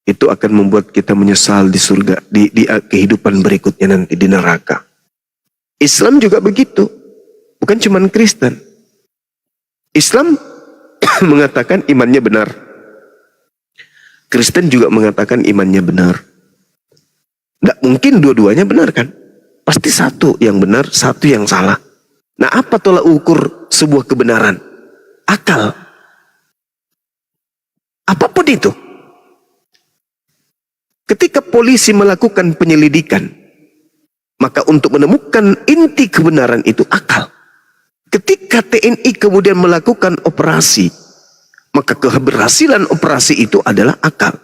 itu akan membuat kita menyesal di surga, di kehidupan berikutnya nanti di neraka. Islam juga begitu, bukan cuma Kristen. Islam mengatakan imannya benar. Kristen juga mengatakan imannya benar. Nggak mungkin dua-duanya benar kan? Pasti satu yang benar, satu yang salah. Nah apa tolak ukur sebuah kebenaran? Akal. Apapun itu. Ketika polisi melakukan penyelidikan, maka untuk menemukan inti kebenaran itu akal. Ketika TNI kemudian melakukan operasi, maka keberhasilan operasi itu adalah akal.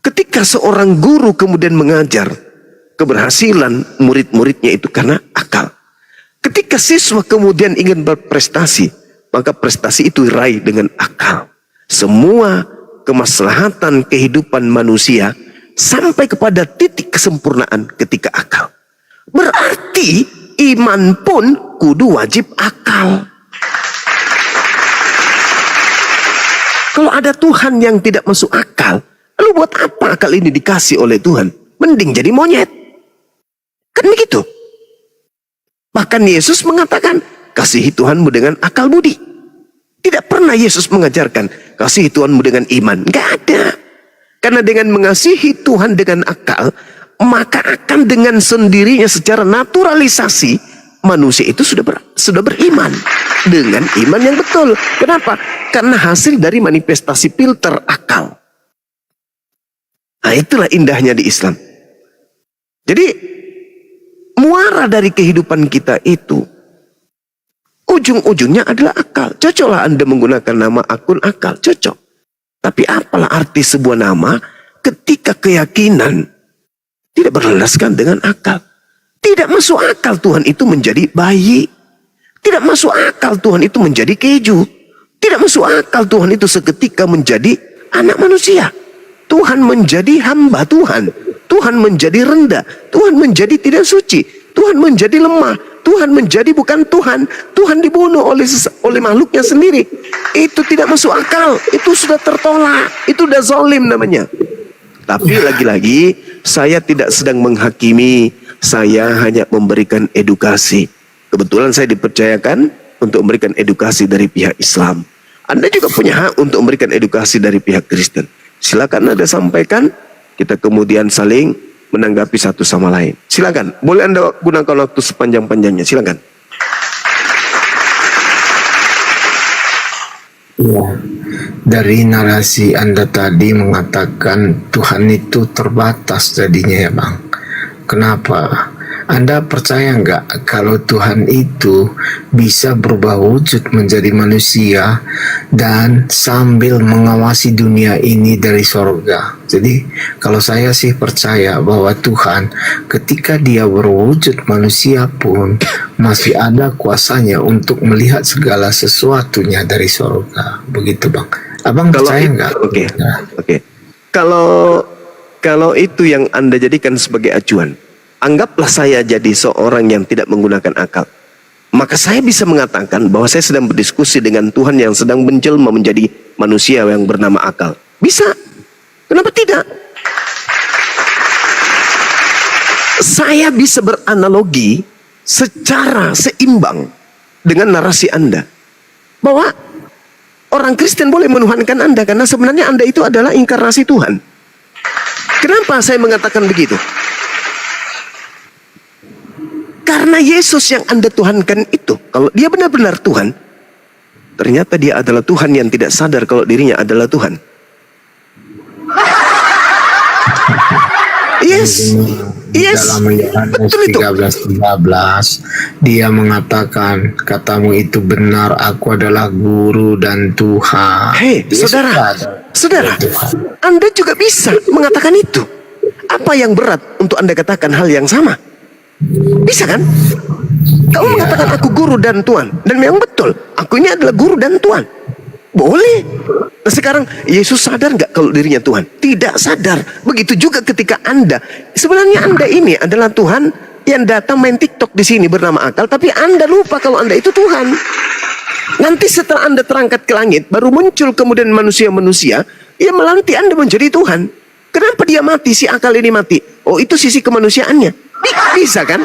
Ketika seorang guru kemudian mengajar, keberhasilan murid-muridnya itu karena akal. Ketika siswa kemudian ingin berprestasi, maka prestasi itu diraih dengan akal. Semua kemaslahatan kehidupan manusia sampai kepada titik kesempurnaan ketika akal. Berarti iman pun kudu wajib akal. Kalau ada Tuhan yang tidak masuk akal, lalu buat apa akal ini dikasih oleh Tuhan? Mending jadi monyet. Kan begitu. Bahkan Yesus mengatakan, kasihi Tuhanmu dengan akal budi. Tidak pernah Yesus mengajarkan, kasihi Tuhanmu dengan iman. Nggak ada. Karena dengan mengasihi Tuhan dengan akal, maka akan dengan sendirinya secara naturalisasi, manusia itu sudah beriman. Dengan iman yang betul. Kenapa? Karena hasil dari manifestasi filter akal. Nah itulah indahnya di Islam. Jadi muara dari kehidupan kita itu ujung-ujungnya adalah akal. Cocoklah Anda menggunakan nama akun akal, cocok. Tapi apalah arti sebuah nama ketika keyakinan tidak berlandaskan dengan akal. Tidak masuk akal Tuhan itu menjadi bayi. Tidak masuk akal Tuhan itu menjadi keju. Tidak masuk akal Tuhan itu seketika menjadi anak manusia. Tuhan menjadi hamba Tuhan. Tuhan menjadi rendah. Tuhan menjadi tidak suci. Tuhan menjadi lemah. Tuhan menjadi bukan Tuhan. Tuhan dibunuh oleh makhluknya sendiri. Itu tidak masuk akal. Itu sudah tertolak. Itu sudah zalim namanya. Tapi lagi-lagi saya tidak sedang menghakimi. Saya hanya memberikan edukasi. Kebetulan saya dipercayakan untuk memberikan edukasi dari pihak Islam. Anda juga punya hak untuk memberikan edukasi dari pihak Kristen. Silakan Anda sampaikan, kita kemudian saling menanggapi satu sama lain. Silakan, boleh Anda gunakan waktu sepanjang-panjangnya. Silakan. Ya, dari narasi Anda tadi mengatakan Tuhan itu terbatas jadinya ya Bang. Kenapa? Anda percaya nggak kalau Tuhan itu bisa berubah wujud menjadi manusia dan sambil mengawasi dunia ini dari sorga? Jadi kalau saya sih percaya bahwa Tuhan ketika dia berwujud manusia pun masih ada kuasanya untuk melihat segala sesuatunya dari sorga. Begitu Bang. Abang percaya nggak? Oke. Kalau itu yang Anda jadikan sebagai acuan, anggaplah saya jadi seorang yang tidak menggunakan akal. Maka saya bisa mengatakan bahwa saya sedang berdiskusi dengan Tuhan yang sedang menjelma menjadi manusia yang bernama akal. Bisa. Kenapa tidak? Saya bisa beranalogi secara seimbang dengan narasi Anda. Bahwa orang Kristen boleh menuhankan Anda karena sebenarnya Anda itu adalah inkarnasi Tuhan. Kenapa saya mengatakan begitu? Karena Yesus yang Anda tuhankan itu, kalau dia benar-benar Tuhan, ternyata dia adalah Tuhan yang tidak sadar kalau dirinya adalah Tuhan. Yes. Dalam Yohanes 13:13 dia mengatakan, katamu itu benar, aku adalah guru dan Tuhan. Hei, saudara, Anda juga bisa mengatakan itu. Apa yang berat untuk Anda katakan hal yang sama? Bisa kan? Kamu mengatakan aku guru dan Tuhan, dan memang betul, aku ini adalah guru dan Tuhan. Boleh. Nah sekarang Yesus sadar nggak kalau dirinya Tuhan? Tidak sadar. Begitu juga ketika Anda, sebenarnya Anda ini adalah Tuhan yang datang main TikTok di sini bernama akal, tapi Anda lupa kalau Anda itu Tuhan. Nanti setelah Anda terangkat ke langit, baru muncul kemudian manusia-manusia yang melantik Anda menjadi Tuhan. Kenapa dia mati, si akal ini mati? Oh, itu sisi kemanusiaannya. Bisa kan?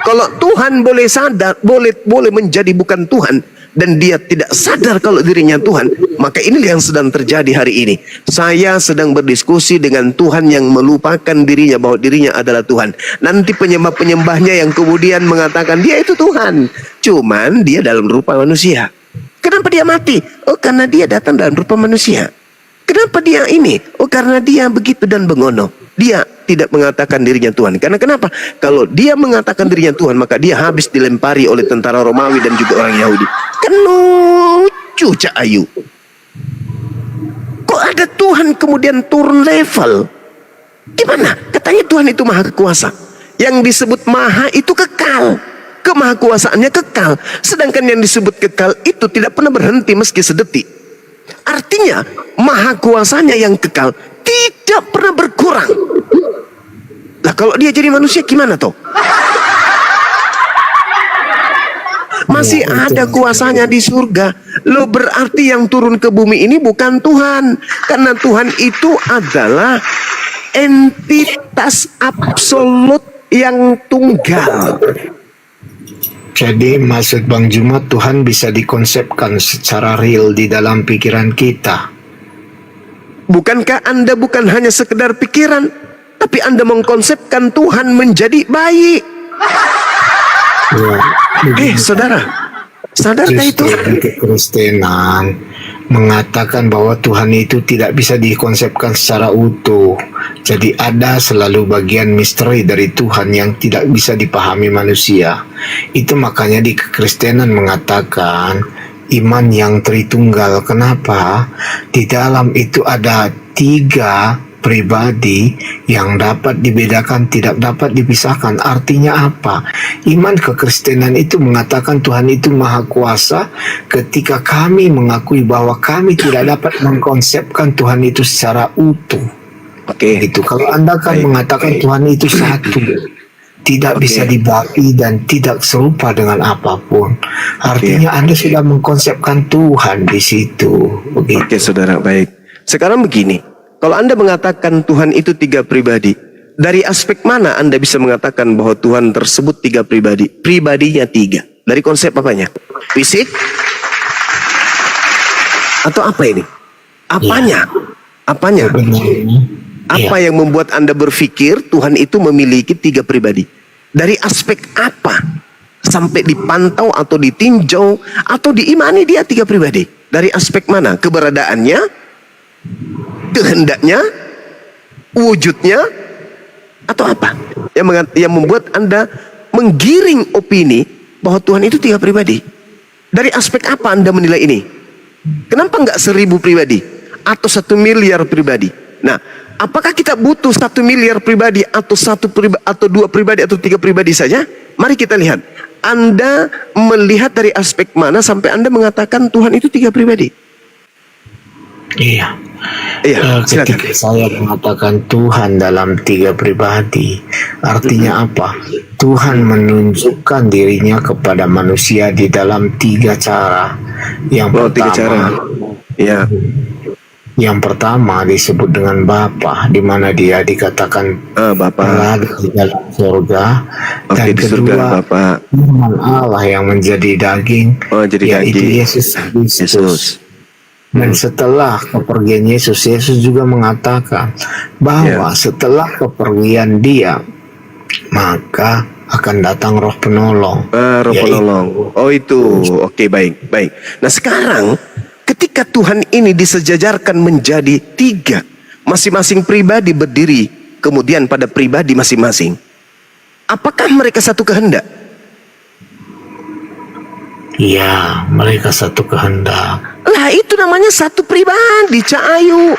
Kalau Tuhan boleh sadar, boleh menjadi bukan Tuhan, dan dia tidak sadar kalau dirinya Tuhan, maka inilah yang sedang terjadi hari ini. Saya sedang berdiskusi dengan Tuhan yang melupakan dirinya bahwa dirinya adalah Tuhan. Nanti penyembah-penyembahnya yang kemudian mengatakan dia itu Tuhan, cuman dia dalam rupa manusia. Kenapa dia mati? Oh, karena dia datang dalam rupa manusia. Kenapa dia ini? Oh, karena dia begitu dan bengono. Dia tidak mengatakan dirinya Tuhan. Karena kenapa? Kalau dia mengatakan dirinya Tuhan, maka dia habis dilempari oleh tentara Romawi dan juga orang Yahudi. Kan lucu Cak Ayu. Kok ada Tuhan kemudian turun level? Gimana? Katanya Tuhan itu maha kuasa. Yang disebut maha itu kekal. Kemahakuasaannya kekal. Sedangkan yang disebut kekal itu tidak pernah berhenti meski sedetik. Artinya maha kuasanya yang kekal tidak pernah berkurang. Lah kalau dia jadi manusia gimana toh? Masih ada kuasanya di surga. Lo berarti yang turun ke bumi ini bukan Tuhan. Karena Tuhan itu adalah entitas absolut yang tunggal. Jadi maksud Bang Juma, Tuhan bisa dikonsepkan secara real di dalam pikiran kita. Bukankah Anda bukan hanya sekedar pikiran, tapi Anda mengkonsepkan Tuhan menjadi bayi? Saudara, sadarkah itu? Kekristenan mengatakan bahwa Tuhan itu tidak bisa dikonsepkan secara utuh. Jadi ada selalu bagian misteri dari Tuhan yang tidak bisa dipahami manusia. Itu makanya di kekristenan mengatakan iman yang Tritunggal. Kenapa? Di dalam itu ada 3 pribadi yang dapat dibedakan, tidak dapat dipisahkan. Artinya apa? Iman kekristenan itu mengatakan Tuhan itu maha kuasa ketika kami mengakui bahwa kami tidak dapat mengkonsepkan Tuhan itu secara utuh. Oke. Itu kalau Anda kan mengatakan Tuhan itu satu, tidak bisa dibagi dan tidak serupa dengan apapun. Artinya Anda sudah mengkonsepkan Tuhan di situ. Begitu. Oke, saudara, baik. Sekarang begini, kalau Anda mengatakan Tuhan itu 3 pribadi, dari aspek mana Anda bisa mengatakan bahwa Tuhan tersebut 3 pribadi? Pribadinya 3. Dari konsep apanya? Fisik? Atau apa ini? Apanya? Apanya? Apa yang membuat Anda berpikir Tuhan itu memiliki 3 pribadi? Dari aspek apa? Sampai dipantau atau ditinjau atau diimani dia 3 pribadi? Dari aspek mana? Keberadaannya? Kehendaknya? Wujudnya? Atau apa? yang membuat Anda menggiring opini bahwa Tuhan itu 3 pribadi? Dari aspek apa Anda menilai ini? Kenapa nggak 1000 pribadi atau 1 miliar pribadi? Nah, apakah kita butuh 1 miliar pribadi atau 2 pribadi atau 3 pribadi saja? Mari kita lihat. Anda melihat dari aspek mana sampai Anda mengatakan Tuhan itu 3 pribadi? Iya. Iya, silakan. Ketika saya mengatakan Tuhan dalam 3 pribadi, artinya apa? Tuhan menunjukkan dirinya kepada manusia di dalam 3 cara. Yang 3 cara. Ya. Yang pertama disebut dengan Bapa, di mana dia dikatakan Bapa. Allah di dalam surga. Oke, Dan di surga kedua, Bapa. Firman Allah yang menjadi daging, Jadi yaitu daging. Yesus Kristus. Yesus. Dan setelah kepergian Yesus, Yesus juga mengatakan bahwa setelah kepergian dia, maka akan datang Roh Penolong. Roh Penolong. Oh itu. Oke, baik. Nah sekarang ketika Tuhan ini disejajarkan menjadi 3, masing-masing pribadi berdiri kemudian pada pribadi masing-masing, apakah mereka satu kehendak? Ya, mereka satu kehendak. Lah itu namanya satu pribadi, Cak Ayu.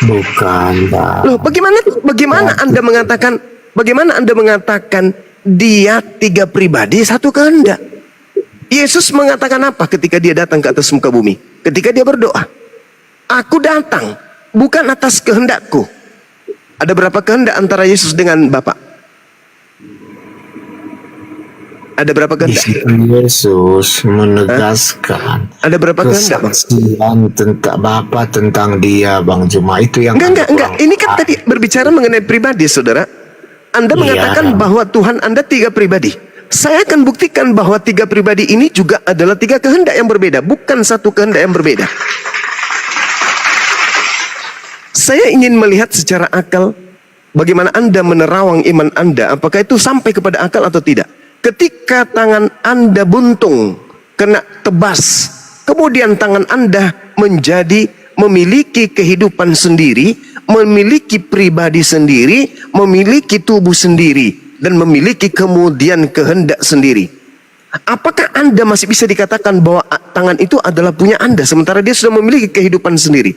Bukan, Pak. Loh, bagaimana Anda mengatakan dia 3 pribadi satu kehendak? Yesus mengatakan apa ketika dia datang ke atas muka bumi? Ketika dia berdoa, aku datang bukan atas kehendakku. Ada berapa kehendak antara Yesus dengan Bapa? Ada berapa Di kehendak? situ Yesus menegaskan Ada berapa kehendak, Bang? kesaksian tentang Bapa tentang dia, Bang Juma. Itu yang Enggak. kurang Ini kan tadi berbicara mengenai pribadi, saudara. Anda mengatakan bahwa Tuhan Anda 3 pribadi. Saya akan buktikan bahwa 3 pribadi ini juga adalah 3 kehendak yang berbeda, bukan satu kehendak yang berbeda. Saya ingin melihat secara akal bagaimana Anda menerawang iman Anda, apakah itu sampai kepada akal atau tidak. Ketika tangan Anda buntung, kena tebas, kemudian tangan Anda menjadi memiliki kehidupan sendiri, memiliki pribadi sendiri, memiliki tubuh sendiri, dan memiliki kemudian kehendak sendiri. Apakah Anda masih bisa dikatakan bahwa tangan itu adalah punya Anda, sementara dia sudah memiliki kehidupan sendiri?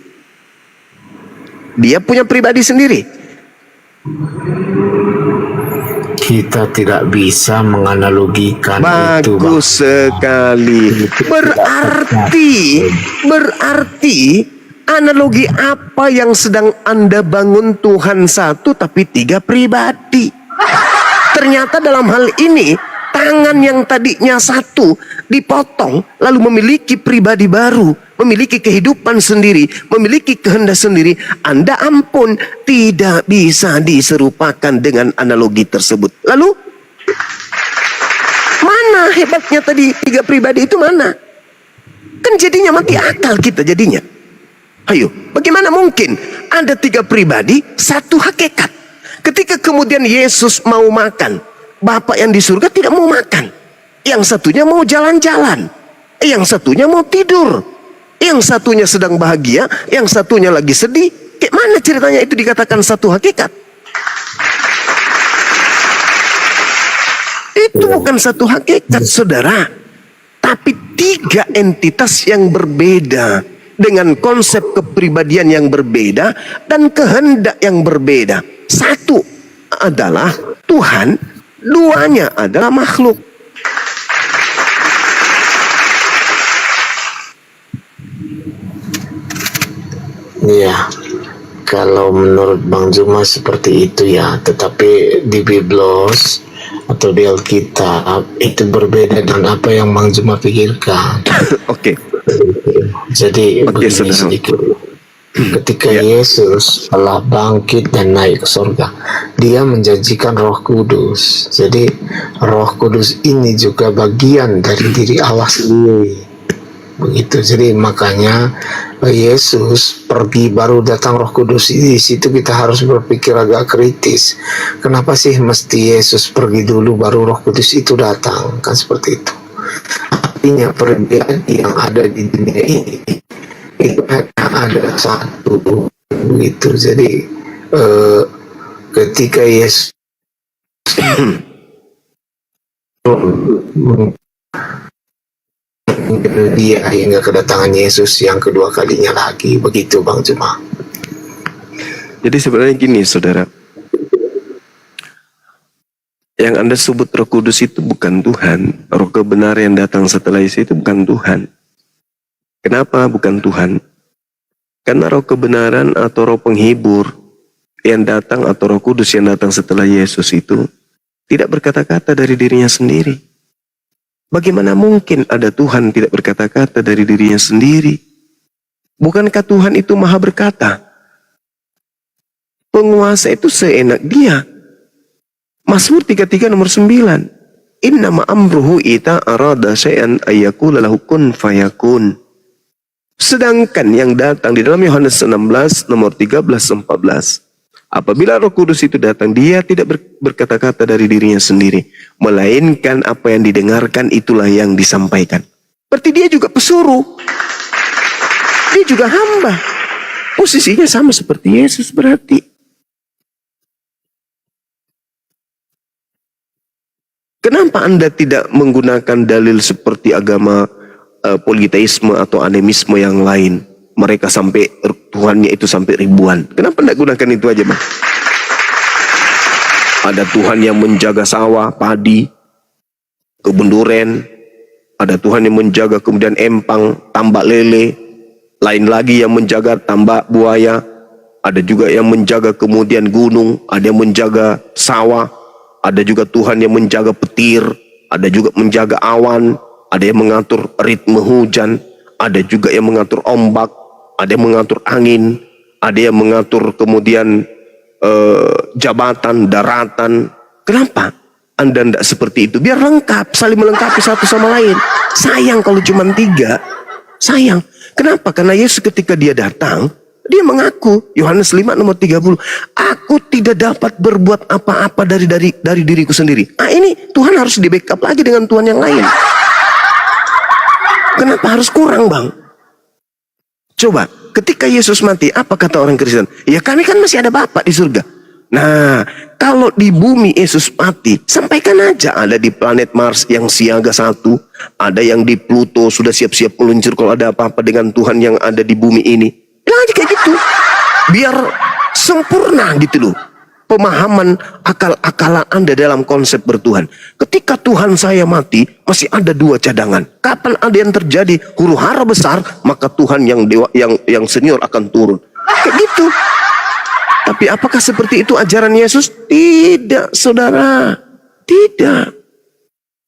Dia punya pribadi sendiri. Kita tidak bisa menganalogikan itu, Bang. Bagus sekali. Berarti analogi apa yang sedang Anda bangun? Tuhan satu tapi 3 pribadi. Ternyata dalam hal ini tangan yang tadinya satu dipotong lalu memiliki pribadi baru, memiliki kehidupan sendiri, memiliki kehendak sendiri. Anda ampun, tidak bisa diserupakan dengan analogi tersebut. Lalu mana hebatnya tadi 3 pribadi itu mana? Kan jadinya mati akal kita jadinya. Ayo, bagaimana mungkin ada 3 pribadi, satu hakikat? Ketika kemudian Yesus mau makan, Bapa yang di surga tidak mau makan. Yang satunya mau jalan-jalan, yang satunya mau tidur, yang satunya sedang bahagia, yang satunya lagi sedih. Kayak mana ceritanya itu dikatakan satu hakikat? Itu bukan satu hakikat, saudara, tapi 3 entitas yang berbeda, dengan konsep kepribadian yang berbeda dan kehendak yang berbeda. Satu adalah Tuhan, 2-nya adalah makhluk. Iya, kalau menurut Bang Juma seperti itu ya, tetapi di Biblos atau di Alkitab itu berbeda dengan apa yang Bang Juma pikirkan. Oke. Jadi begini saudara. sedikit. Ketika Yesus telah bangkit dan naik ke surga, dia menjanjikan Roh Kudus. Jadi Roh Kudus ini juga bagian dari diri Allah sendiri. Begitu. Jadi makanya Yesus pergi baru datang Roh Kudus. Di situ kita harus berpikir agak kritis. Kenapa sih mesti Yesus pergi dulu baru Roh Kudus itu datang? Kan seperti itu. Artinya perbedaan yang ada di dunia ini itu hanya ada satu, begitu. Jadi ketika Yesus dia hingga kedatangan Yesus yang kedua kalinya lagi. Begitu Bang Juma. Jadi sebenarnya gini saudara, yang Anda sebut Roh Kudus itu bukan Tuhan. Roh kebenaran yang datang setelah Yesus itu bukan Tuhan. Kenapa bukan Tuhan? Karena roh kebenaran atau roh penghibur yang datang atau Roh Kudus yang datang setelah Yesus itu tidak berkata-kata dari dirinya sendiri. Bagaimana mungkin ada Tuhan tidak berkata-kata dari dirinya sendiri? Bukankah Tuhan itu maha berkata? Penguasa itu seenak dia. Mazmur 33 nomor 9. Innama amruhu ita arada syai'an ayyakula lahu kun fayakun. Sedangkan yang datang di dalam Yohanes 16 nomor 13-14. Apabila Roh Kudus itu datang, dia tidak berkata-kata dari dirinya sendiri. Melainkan apa yang didengarkan itulah yang disampaikan. Berarti dia juga pesuruh. Dia juga hamba. Posisinya sama seperti Yesus berarti. Kenapa Anda tidak menggunakan dalil seperti agama politeisme atau animisme yang lain? Mereka sampai Tuhannya itu sampai ribuan. Kenapa tidak gunakan itu aja, Bang? Ada Tuhan yang menjaga sawah, padi, kebun duren. Ada Tuhan yang menjaga kemudian empang, tambak lele. Lain lagi yang menjaga tambak buaya. Ada juga yang menjaga kemudian gunung. Ada yang menjaga sawah. Ada juga Tuhan yang menjaga petir. Ada juga menjaga awan. Ada yang mengatur ritme hujan. Ada juga yang mengatur ombak. Ada yang mengatur angin. Ada yang mengatur kemudian jabatan, daratan. Kenapa Anda tidak seperti itu? Biar lengkap, saling melengkapi satu sama lain. Sayang kalau cuma 3. Sayang. Kenapa? Karena Yesus ketika dia datang, dia mengaku, Yohanes 5 nomor 30, aku tidak dapat berbuat apa-apa dari diriku sendiri. Nah ini Tuhan harus di backup lagi dengan Tuhan yang lain. Kenapa harus kurang, Bang? Coba, ketika Yesus mati, apa kata orang Kristen? Ya kami kan masih ada Bapa di surga. Nah, kalau di bumi Yesus mati, sampaikan aja. Ada di planet Mars yang siaga 1, ada yang di Pluto sudah siap-siap meluncur kalau ada apa-apa dengan Tuhan yang ada di bumi ini. Bilang aja kayak gitu. Biar sempurna gitu loh. Pemahaman akal-akalan Anda dalam konsep bertuhan. Ketika Tuhan saya mati, masih ada 2 cadangan. Kapan ada yang terjadi huru hara besar, maka Tuhan yang senior akan turun. Kayak gitu. Tapi apakah seperti itu ajaran Yesus? Tidak, saudara. Tidak.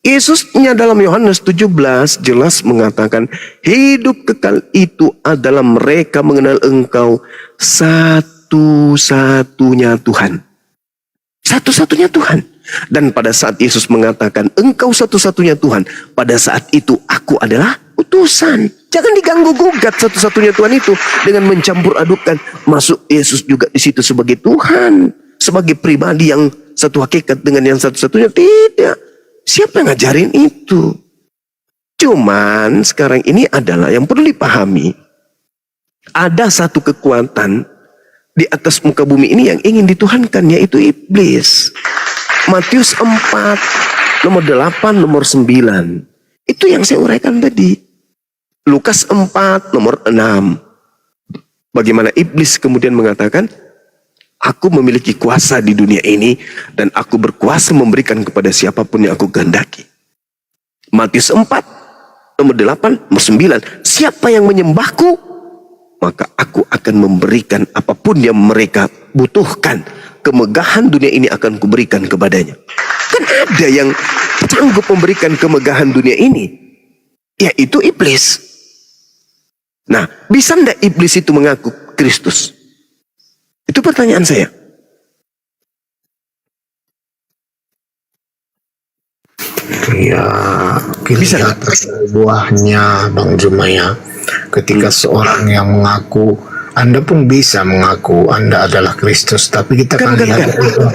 Yesusnya dalam Yohanes 17 jelas mengatakan, hidup kekal itu adalah mereka mengenal Engkau satu-satunya Tuhan. Satu-satunya Tuhan. Dan pada saat Yesus mengatakan, Engkau satu-satunya Tuhan, pada saat itu aku adalah utusan. Jangan diganggu gugat satu-satunya Tuhan itu dengan mencampur adukan. Masuk Yesus juga di situ sebagai Tuhan, sebagai pribadi yang satu hakikat dengan yang satu-satunya. Tidak. Siapa yang ngajarin itu? Cuman sekarang ini adalah yang perlu dipahami. Ada satu kekuatan di atas muka bumi ini yang ingin dituhankan, yaitu iblis. Matius 4 nomor 8 nomor 9. Itu yang saya uraikan tadi. Lukas 4 nomor 6. Bagaimana iblis kemudian mengatakan, aku memiliki kuasa di dunia ini dan aku berkuasa memberikan kepada siapapun yang aku kehendaki. Matius 4 nomor 8 nomor 9. Siapa yang menyembahku, maka aku akan memberikan apapun yang mereka butuhkan. Kemegahan dunia ini akan kuberikan kepadanya. Kan ada yang sanggup memberikan kemegahan dunia ini, yaitu iblis. Nah, bisa ndak iblis itu mengaku Kristus? Itu pertanyaan saya. Ya, kelihatan buahnya Bang Juma ya. Ketika seorang yang mengaku, Anda pun bisa mengaku Anda adalah Kristus, tapi kita kan lihat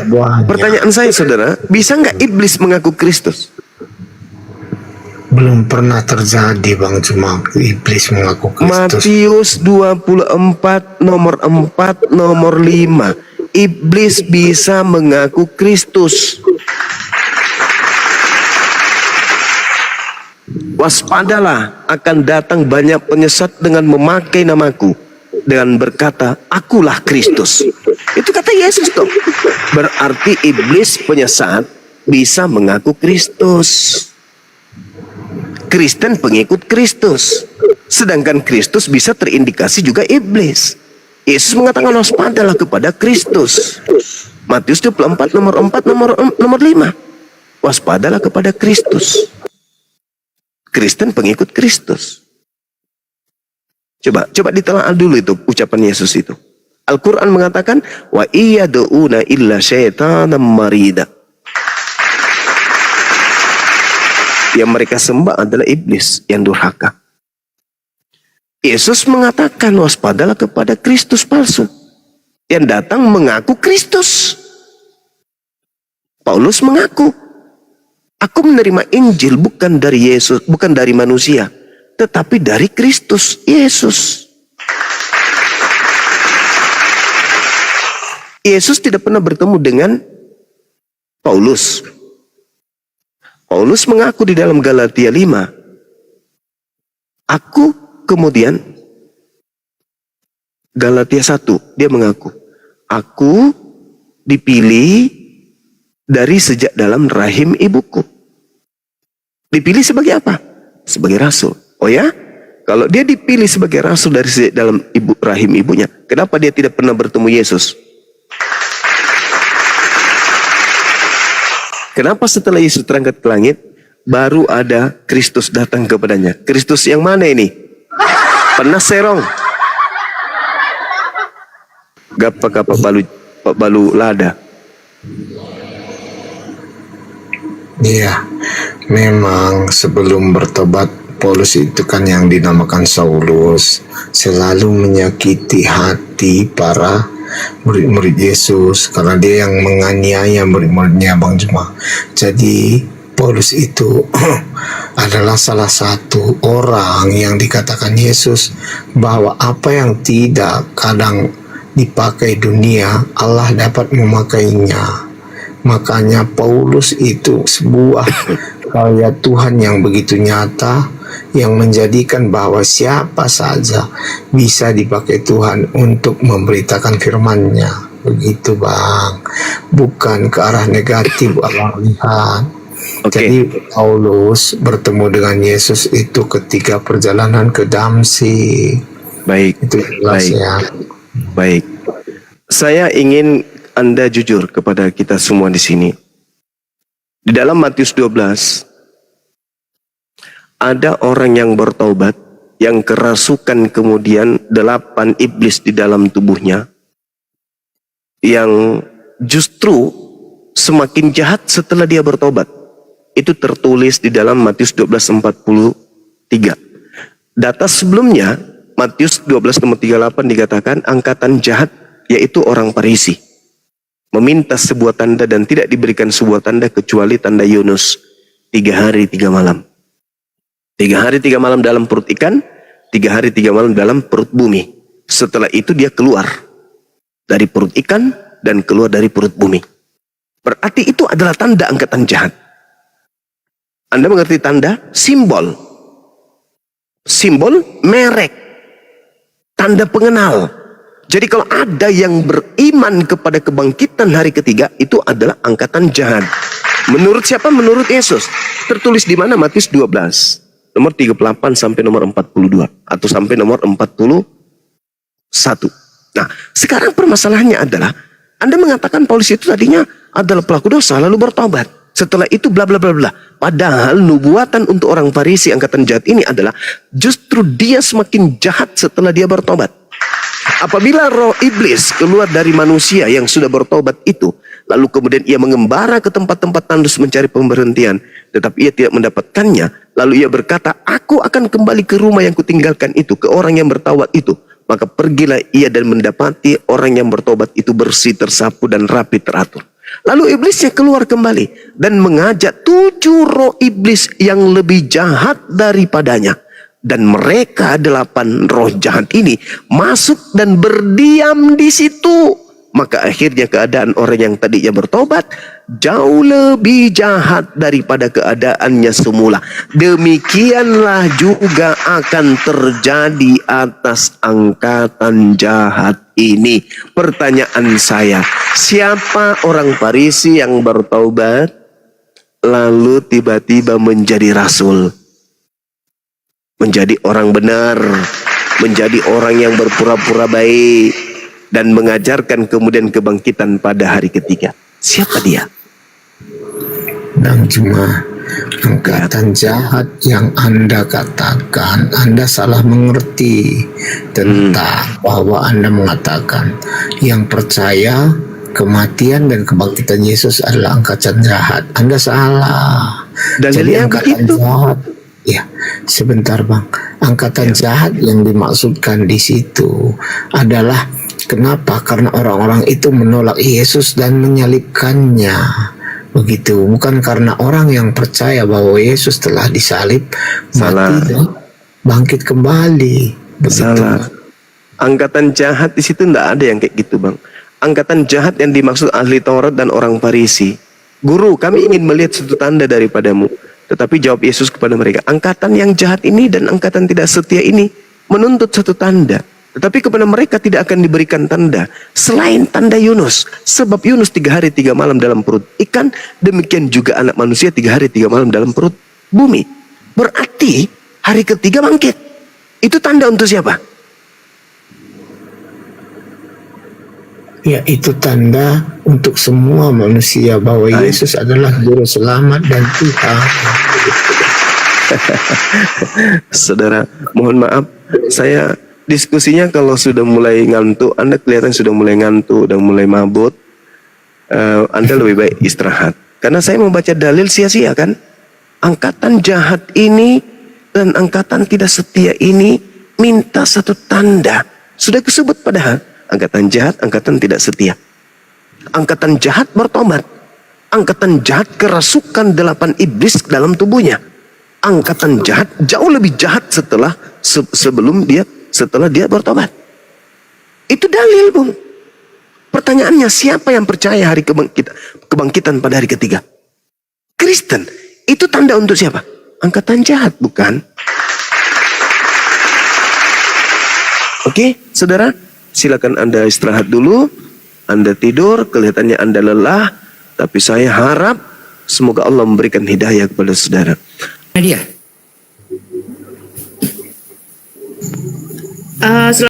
buahnya. Pertanyaan saya, saudara, bisa nggak iblis mengaku Kristus? Belum pernah terjadi Bang Juma iblis mengaku Kristus. Matius 24 nomor 4 nomor 5. iblis bisa mengaku Kristus. Waspadalah, akan datang banyak penyesat dengan memakai namaku, dengan berkata, akulah Kristus. Itu kata Yesus tuh. Berarti iblis penyesat bisa mengaku Kristus. Kristen pengikut Kristus. Sedangkan Kristus bisa terindikasi juga iblis. Yesus mengatakan waspadalah kepada Kristus. Matius 24 nomor 4 nomor 5. Waspadalah kepada Kristus. Kristen pengikut Kristus. Coba ditelaah dulu itu ucapan Yesus itu. Al-Quran mengatakan wa iyad'una illa syaitanan marida. Yang mereka sembah adalah iblis yang durhaka. Yesus mengatakan waspadalah kepada Kristus palsu yang datang mengaku Kristus. Paulus mengaku, aku menerima Injil bukan dari Yesus, bukan dari manusia, tetapi dari Kristus Yesus. Yesus tidak pernah bertemu dengan Paulus. Paulus mengaku di dalam Galatia 5, aku kemudian Galatia 1, dia mengaku, aku dipilih dari sejak dalam rahim ibuku. Dipilih sebagai apa? Sebagai rasul. Oh ya? Kalau dia dipilih sebagai rasul dari sejak dalam rahim ibunya, kenapa dia tidak pernah bertemu Yesus? Kenapa setelah Yesus terangkat ke langit, baru ada Kristus datang kepadanya? Kristus yang mana ini? Pernah serong. Gapa balu lada. Iya, memang sebelum bertobat Paulus itu kan yang dinamakan Saulus selalu menyakiti hati para murid-murid Yesus karena dia yang menganiaya murid-muridnya, Bang Jemaah. Jadi Paulus itu adalah salah satu orang yang dikatakan Yesus bahwa apa yang tidak kadang dipakai dunia, Allah dapat memakainya. Makanya Paulus itu sebuah karya Tuhan yang begitu nyata, yang menjadikan bahwa siapa saja bisa dipakai Tuhan untuk memberitakan firman-Nya. Begitu Bang, bukan ke arah negatif Allah lihat. Jadi Paulus bertemu dengan Yesus itu ketika perjalanan ke Damsyik. Baik, itu jelas ya. Baik. Saya ingin Anda jujur kepada kita semua di sini. Di dalam Matius 12 ada orang yang bertobat yang kerasukan kemudian 8 iblis di dalam tubuhnya yang justru semakin jahat setelah dia bertobat. Itu tertulis di dalam Matius 12:43. Data sebelumnya Matius 12 nomor 38 dikatakan angkatan jahat yaitu orang Farisi meminta sebuah tanda dan tidak diberikan sebuah tanda kecuali tanda Yunus 3 hari 3 malam. 3 hari 3 malam dalam perut ikan, 3 hari 3 malam dalam perut bumi. Setelah itu dia keluar dari perut ikan dan keluar dari perut bumi. Berarti itu adalah tanda angkatan jahat. Anda mengerti tanda? Simbol. Simbol merek. Tanda pengenal. Jadi kalau ada yang beriman kepada kebangkitan hari ketiga, itu adalah angkatan jahat. Menurut siapa? Menurut Yesus. Tertulis di mana? Matius 12. Nomor 38 sampai nomor 42. Atau sampai nomor 41. Nah, sekarang permasalahannya adalah, Anda mengatakan Paulus itu tadinya adalah pelaku dosa, lalu bertobat. Setelah itu bla bla bla bla. Padahal nubuatan untuk orang Farisi angkatan jahat ini adalah justru dia semakin jahat setelah dia bertobat. Apabila roh iblis keluar dari manusia yang sudah bertobat itu, lalu kemudian ia mengembara ke tempat-tempat tandus mencari pemberhentian, tetapi ia tidak mendapatkannya, lalu ia berkata, aku akan kembali ke rumah yang kutinggalkan itu, ke orang yang bertaubat itu. Maka pergilah ia dan mendapati orang yang bertobat itu bersih, tersapu dan rapi teratur. Lalu iblisnya keluar kembali dan mengajak 7 roh iblis yang lebih jahat daripadanya. Dan mereka 8 roh jahat ini masuk dan berdiam di situ. maka akhirnya keadaan orang yang tadinya bertobat jauh lebih jahat daripada keadaannya semula. Demikianlah juga akan terjadi atas angkatan jahat ini. Pertanyaan saya, siapa orang Farisi yang bertobat lalu tiba-tiba menjadi rasul, menjadi orang benar, menjadi orang yang berpura-pura baik, dan mengajarkan kemudian kebangkitan pada hari ketiga? Siapa dia? Dan cuma angkatan jahat yang Anda katakan, Anda salah mengerti tentang bahwa Anda mengatakan yang percaya kematian dan kebangkitan Yesus adalah angkatan jahat. Anda salah. Jadi Dalilnya angkatan begitu. jahat, ya sebentar bang, angkatan jahat yang dimaksudkan di situ adalah kenapa? Karena orang-orang itu menolak Yesus dan menyalibkannya. Begitu, bukan karena orang yang percaya bahwa Yesus telah disalib, Salah. mati dan bangkit kembali. Begitu. Salah. Angkatan jahat di situ tidak ada yang kayak gitu, Bang. Angkatan jahat yang dimaksud ahli Taurat dan orang Farisi. Guru, kami ingin melihat satu tanda daripadamu. Tetapi jawab Yesus kepada mereka, angkatan yang jahat ini dan angkatan tidak setia ini menuntut satu tanda. Tetapi kepada mereka tidak akan diberikan tanda selain tanda Yunus. Sebab Yunus 3 hari 3 malam dalam perut ikan, demikian juga anak manusia 3 hari 3 malam dalam perut bumi. Berarti hari ketiga bangkit. Itu tanda untuk siapa? Ya, itu tanda untuk semua manusia bahwa Yesus adalah juru selamat dan Tuhan. Saudara, mohon maaf, saya diskusinya kalau sudah mulai ngantuk, Anda kelihatan sudah mulai ngantuk dan mulai mabut, Anda lebih baik istirahat. Karena saya membaca dalil sia-sia kan. Angkatan jahat ini dan angkatan tidak setia ini minta satu tanda. Sudah disebut padahal, angkatan jahat, angkatan tidak setia. Angkatan jahat bertobat. Angkatan jahat kerasukan 8 iblis dalam tubuhnya. Angkatan jahat jauh lebih jahat setelah dia bertobat. Itu dalil, Bung. Pertanyaannya, siapa yang percaya hari kebangkitan pada hari ketiga? Kristen. Itu tanda untuk siapa? Angkatan jahat, bukan? Oke, saudara, silakan Anda istirahat dulu. Anda tidur, kelihatannya Anda lelah, tapi saya harap semoga Allah memberikan hidayah kepada saudara. Nadia.